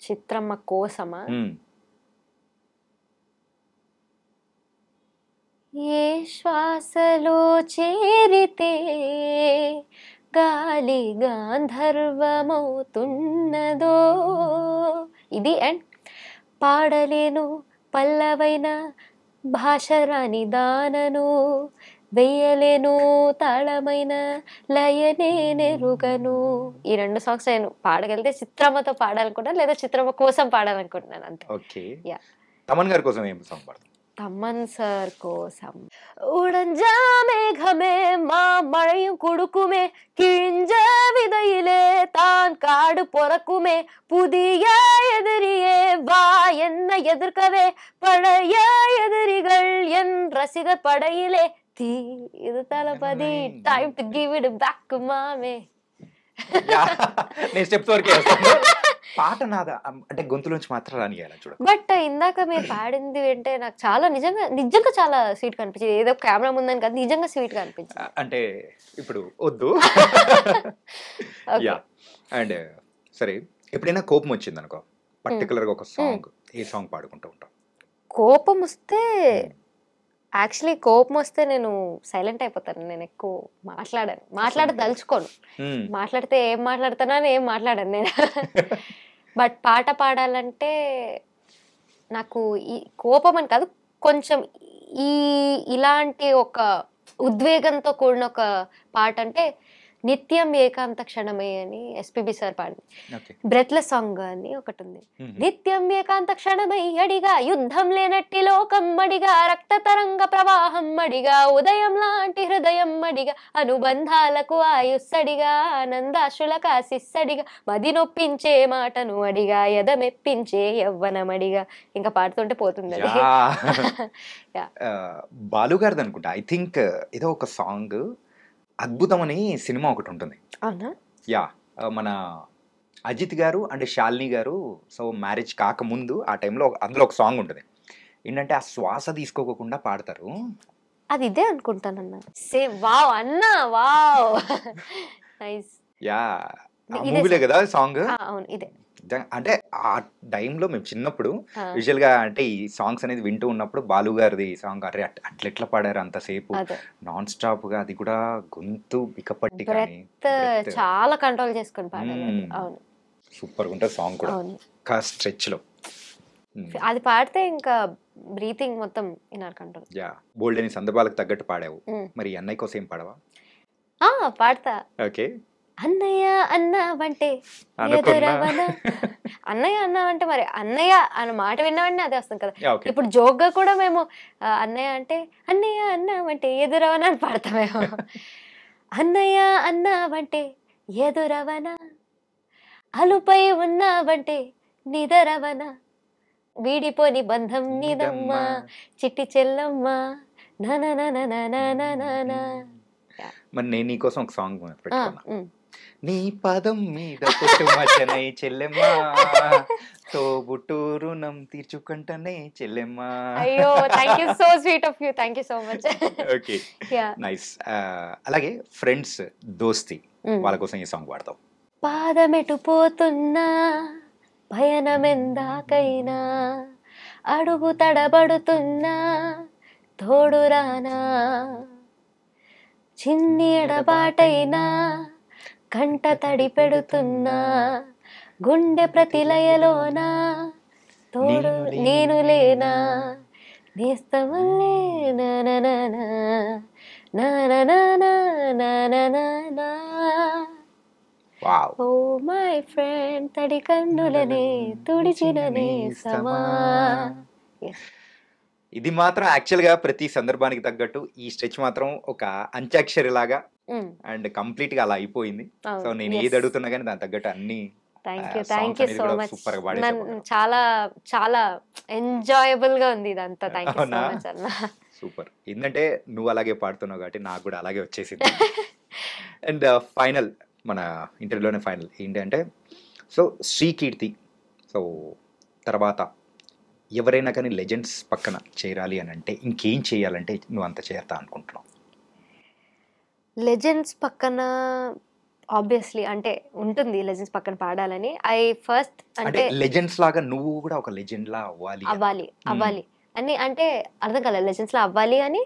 చిత్రమ్మ కోసమా? ఏ శ్వాసలో చేరితే గాలి గాంధర్వమవుతున్నదో, ఇది అండ్ పాడలేను పల్లవైన భాష రాని దానను, వెయ్యలేను తాళమైన లయనే నెరుగను. ఈ 2 సాంగ్స్ నేను పాడగలిగితే చిత్రమ్మతో పాడాలనుకుంటున్నాను, లేదా చిత్రమ్మ కోసం పాడాలనుకుంటున్నాను అంతే. ఓకే. తమన్ గారి కోసం ఏం సాంగ్ పాడతాం? தம்மன் சார் கோசம் உடஞ்சா மேகமே மா மழையும் கொடுக்குமே, கிழிஞ்ச விதையிலே தான் காடு பொறக்குமே, புதிய எதிரியே வா என்ன எதிர்க்கவே, பழைய எதிரிகள் என் ரசிகர் படையிலே, தீ இது Thalapathy time to give it back మామే. నేను స్టెప్స్ వరకే పాట నాదా అంటే గొంతులోంచి మాత్రం రానియాలి చూడ. బట్ ఇందాక మీరు పాడింది అంటే నాకు చాలా నిజంగా చాలా స్వీట్ గా అనిపించింది. ఏదో కెమెరా ముందని కాదు, నిజంగా స్వీట్ గా అనిపించింది. అంటే ఇప్పుడు వద్దు. యా. అండ్ సరే, ఎప్పుడైనా కోపం వచ్చింది అనుకో, పర్టికులర్ గా ఒక సాంగ్, ఏ సాంగ్ పాడుకుంటూ ఉంటాం? కోపం వస్తే యాక్చువల్లీ కోపం వస్తే నేను సైలెంట్ అయిపోతాను. నేను ఎక్కువ మాట్లాడదలుచుకోను. మాట్లాడితే ఏం మాట్లాడతానో ఏం మాట్లాడాను నేను. బట్ పాట పాడాలంటే నాకు ఈ కోపం అని కాదు, కొంచెం ఇలాంటి ఒక ఉద్వేగంతో కూడిన ఒక పాట అంటే నిత్యం ఏకాంత క్షణమే అని ఎస్పీబీ సార్ పాడింది. బ్రెత్లెస్ సాంగ్ అని ఒకటి ఉంది. నిత్యం ఏకాంత క్షణమై అడిగా, యుద్ధం లేనట్టి లోకం అడిగా, రక్త తరంగ ప్రవాహం అడిగా, ఉదయం లాంటి హృదయం అడిగా, అనుబంధాలకు ఆయుస్సడిగా, ఆనందాశులకు ఆశిస్సడిగా, మది నొప్పించే మాటను అడిగా, ఎదమెప్పించే యవ్వనమడిగా. ఇంకా పాడుతుంటే పోతుంది. బాలుగారిది అనుకుంటా, ఐ థింక్ ఏదో ఒక సాంగ్ అద్భుతం అని సినిమా ఒకటి ఉంటుంది. అవునా? యా, మన అజిత్ గారు అండ్ శాలిని గారు సో మ్యారేజ్ కాకముందు ఆ టైంలో అందులో ఒక సాంగ్ ఉంటుంది. ఏంటంటే ఆ శ్వాస తీసుకోకుండా పాడతారు. అది ఇదే అనుకుంటానన్నా. వావ్ అన్నా, వావ్ నైస్. యా, మూవీలే కదా సాంగ్. అవును ఇదే. అంటే ఆ టైంలో మేము చిన్నప్పుడు యూజువల్ గా అంటే ఈ సాంగ్స్ అనేది వింటూ ఉన్నప్పుడు బాలు గారిది సాంగ్ అరే అట్లెట్లా పాడారు అంతసేపు నాన్ స్టాప్ గా, అది కూడా గొంతు బికపట్టి చాలా కంట్రోల్ చేసుకొని పాడారు. అవును, సూపర్ గా ఉంటుంది సాంగ్ కూడా. ఒక స్ట్రెచ్ లో అది పాడితే ఇంకా బ్రీతింగ్ మొత్తం ఇన్నర్ కంట్రోల్. యా, బోల్డ్ అని సందర్భాలకు తగ్గట్టు పాడావు. మరి అన్నయ్య కోసం ఏం పాడవా? పాడతా. ఓకే. అన్నయ్య అన్నావంటే ఎదురవన, అన్నయ్య అన్నావంటే మరి అన్నయ్య అన్న మాట విన్నావంటే అదే వస్తుంది కదా. ఇప్పుడు జోక్ గా కూడా మేము అన్నయ్య అంటే అన్నయ్య అన్నావంటే ఎదురవన అని పాడతామేమో. అన్నయ్య అన్నావంటే ఎదురవన, అలుపై ఉన్నావంటే నిదరవన, వీడిపోని బంధం నిదమ్మ చిట్టి చెల్లమ్మ నా. మరి నేను నీకోసం ఒక సాంగ్ పెట్టుకున్నా. నీ పదం మీద పుట్టుమచ్చనే చెల్లెమ్మా, తోబుట్టు రుణం తీర్చుకుంటనే చెల్లెమ్మా. అయ్యో, thank you so sweet of you, thank you so much. Okay, nice. అలాగే ఫ్రెండ్స్, దోస్తి, వాళ్ళ కోసం ఈ సాంగ్ పాడతాం. పాదమెటు పోతున్నా పయనమెందాకైనా, అడుగు తడబడుతున్నా తోడు రానా చిన్ని ఎడబాటైనా కంట తడి పెడుతున్నా గుండె ప్రతిలయలోన తోడు నేను లేనా నేస్తమల్లే ఓ మై ఫ్రెండ్ తడి కన్నులనే తుడిచిన నేస్తమా. ఇది మాత్రం యాక్చువల్గా ప్రతి సందర్భానికి తగ్గట్టు ఈ స్ట్రెచ్ మాత్రం ఒక అంత్యాక్షరి లాగా అండ్ కంప్లీట్ గా అలా అయిపోయింది. సో నేను ఏది అడుగుతున్నా కానీ దాని తగ్గట్టు అన్ని థ్యాంక్ యూ సో మచ్. చాలా చాలా ఎంజాయబుల్ గా ఉంది ఇదంతా. థ్యాంక్ యూ సో మచ్ అన్న. సూపర్. ఏంటంటే నువ్వు అలాగే పాడుతున్నావు కాబట్టి నాకు కూడా అలాగే వచ్చేసింది. అండ్ ఫైనల్ మన ఇంటర్వ్యూలోనే ఫైనల్ ఏంటంటే, సో శ్రీకీర్తి సో తర్వాత ఎవరైనా కానీ లెజెండ్స్ పక్కన చేరాలి అని అంటే ఇంకేం చేయాలంటే నువ్వు అంత చేస్తా అనుకుంటున్నావు? లెజెండ్స్ పక్కన ఆబ్వియస్లీ అంటే ఉంటుంది లెజెండ్స్ పక్కన పాడాలని. ఐ ఫస్ట్ అంటే లెజెండ్స్ లాగా నువ్వు కూడా ఒక లెజెండ్ లా అవ్వాలి అని అంటే అర్థం కాలే. లెజెండ్స్ లా అవ్వాలి అని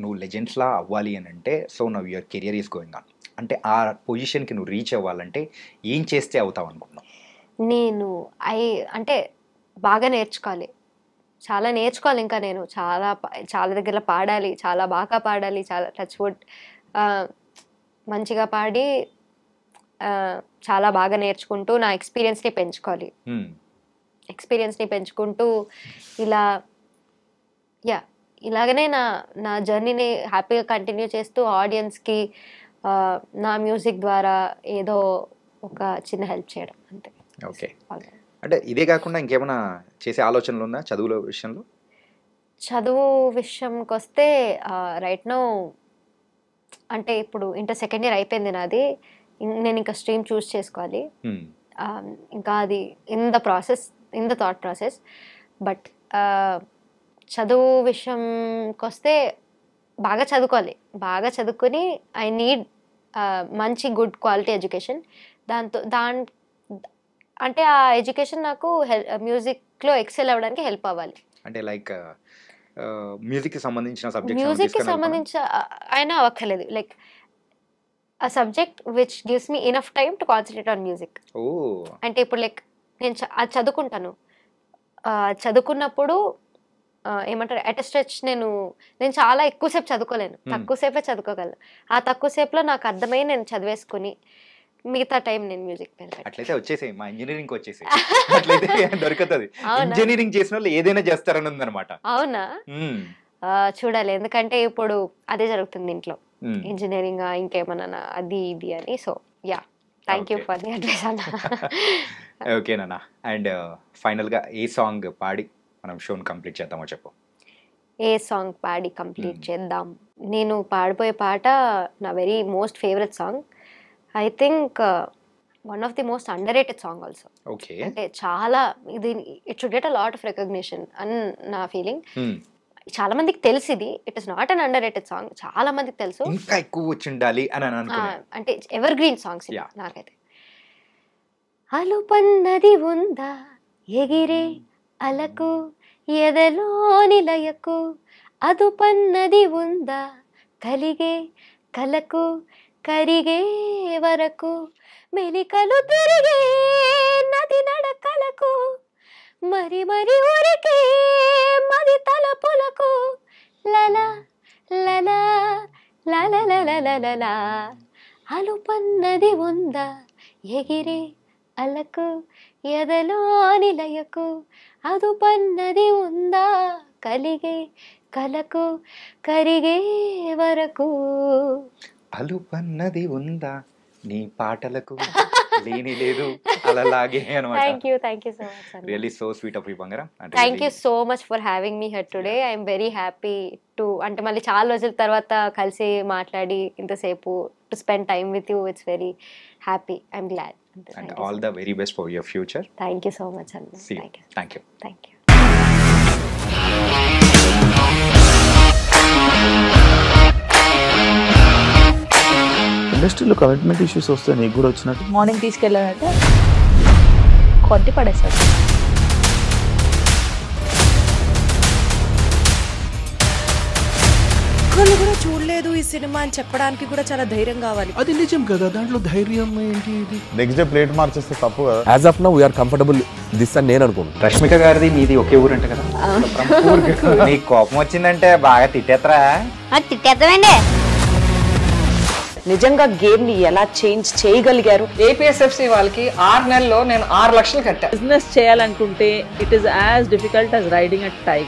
నువ్వు లెజెండ్స్ లా అవ్వాలి అని అంటే so now your career is going on అంటే ఆ పొజిషన్కి నువ్వు రీచ్ అవ్వాలంటే ఏం చేస్తే అవుతావు అనుకుంటున్నావు? నేను అంటే బాగా నేర్చుకోవాలి, చాలా నేర్చుకోవాలి. ఇంకా నేను చాలా దగ్గర పాడాలి, చాలా బాగా పాడాలి, చాలా టచ్ వుడ్ మంచిగా పాడి చాలా బాగా నేర్చుకుంటూ నా ఎక్స్పీరియన్స్ని పెంచుకోవాలి. ఎక్స్పీరియన్స్ని పెంచుకుంటూ ఇలాగనే నా జర్నీని హ్యాపీగా కంటిన్యూ చేస్తూ ఆడియన్స్కి నా మ్యూజిక్ ద్వారా ఏదో ఒక చిన్న హెల్ప్ చేయడం అంతే. ఓకే. అంటే ఇదే కాకుండా ఇంకేమైనా చేసే ఆలోచనలు ఉందా చదువుల విషయంలో? చదువు విషయంకి వస్తే రైట్ నౌ అంటే ఇప్పుడు ఇంటర్ సెకండ్ ఇయర్ అయిపోయింది నాది. నేను ఇంకా స్ట్రీమ్ చూస్ చేసుకోవాలి. ఇంకా అది in the thought process. But చదువు విషయంకి వస్తే బాగా చదువుకోవాలి, బాగా చదువుకొని ఐ నీడ్ మంచి గుడ్ క్వాలిటీ ఎడ్యుకేషన్. అంటే ఆ ఎడ్యుకేషన్ నాకు మ్యూజిక్లో ఎక్సెల్ అవ్వడానికి హెల్ప్ అవ్వాలి. అంటే లైక్ మ్యూజిక్కి సంబంధించిన అయినా అవ్వక్కర్లేదు. Like a subject which gives me enough time to concentrate on music. అంటే ఇప్పుడు లైక్ నేను అది చదువుకుంటాను, చదువుకున్నప్పుడు ఏమంటారు అట్ స్ట్రెచ్ నేను చాలా ఎక్కువసేపు చదువుకోలేను, తక్కువసేపే చదువుకోగలను. ఆ తక్కువసేపులో నాకు అర్థమై నేను చదివేసుకుని మిగతా టైం నేను మ్యూజిక్ మీద. అట్లయితే వచ్చేసాయి మా ఇంజనీరింగ్ వచ్చేసాయి, అట్లయితే దొరుకుతుంది. ఇంజనీరింగ్ చేసిన వాళ్ళు ఏదైనా చేస్తారని ఉందన్నమాట. అవునా? చూడాలి, ఎందుకంటే ఇప్పుడు అదే జరుగుతుంది ఇంట్లో, ఇంజనీరింగ్ ఇంకేమన్నా అది ఇది అని. So yeah, thank you for the advice అన్న. ఓకేనా. అండ్ ఫైనల్గా ఏ సాంగ్ పాడి మనం షోని కంప్లీట్ చేద్దామో చెప్పు. ఏ సాంగ్ పాడి కంప్లీట్ చేద్దాం? నేను పాడిపోయే పాట నా very most favourite song. I think one of the most under rated song also. Okay. అంటే చాలా it should get a lot of recognition అని నా ఫీలింగ్. చాలా మందికి తెలుసు ఇది. It is not an under rated song, చాలా మందికి తెలుసు. ఇంకా ఎక్కువ వచ్చి ఉండాలి అని అంటే ఎవర్ గ్రీన్ సాంగ్స్ నాకైతే. అలుపన్నది ఉందా ఎగిరే అలకు ఎదలో నిలయకు, అదుపన్నది ఉందా కలిగే కలకు కరిగే వరకు, మెలికలు తిరిగే నది నడకలకు, మరి మరి ఊరికే మది తలపులకు, లలా లలా లలా అలుపన్నది ఉందా ఎగిరే అలకు ఎదలో నిలయకు, అదుపన్నది ఉందా కలిగే కలకు కరిగే వరకు. అలుపన్నది ఉందా నీ పాటలకు లేని లేదు అలాగే అన్నమాట. Thank you so much. Really so sweet of you బంగారం. Thank you so much for having me here today. I am very happy to అంటే మళ్ళీ చాలా రోజుల తర్వాత కలిసి మాట్లాడి ఇంతసేపు to spend time with you. It's very happy. I'm glad. And all the very best for your future. Thank you so much, Anna. Thank you. Thank you. ఇండస్ట్రీలో commitment issues వస్తే నీకు కూడా వచ్చినట్టు? మార్నింగ్ తీసుకెళ్ళానంటే కొట్టి పడేస్తాడు. ఒక్కళ్ళు కూడా చూడలేదు ఈ సినిమా అని చెప్పడానికి కూడా చాలా ధైర్యం కావాలి. అది నిజం కదా, దాంట్లో ధైర్యం ఏంటి? ఇది నెక్స్ట్ డే ప్లేట్ మార్చేస్తే తప్పు కదా. As of now we're comfortable this అని నేను అనుకుంటున్నాను. రష్మిక గారిది మీది ఒకే ఊరు అంట కదా? నీకు కోపం వచ్చిందంటే బాగా తిట్టేత్తరా? తిట్టేద్దామండి. నిజంగా గేమ్ ని ఎలా చేంజ్ చేయగలిగారు? ఏపీఎస్ఎఫ్సి వాళ్ళకి 6 నెలల్లో నేను 6 లక్షలు కట్టా. బిజినెస్ చేయాలనుకుంటే it is as difficult as riding a tiger.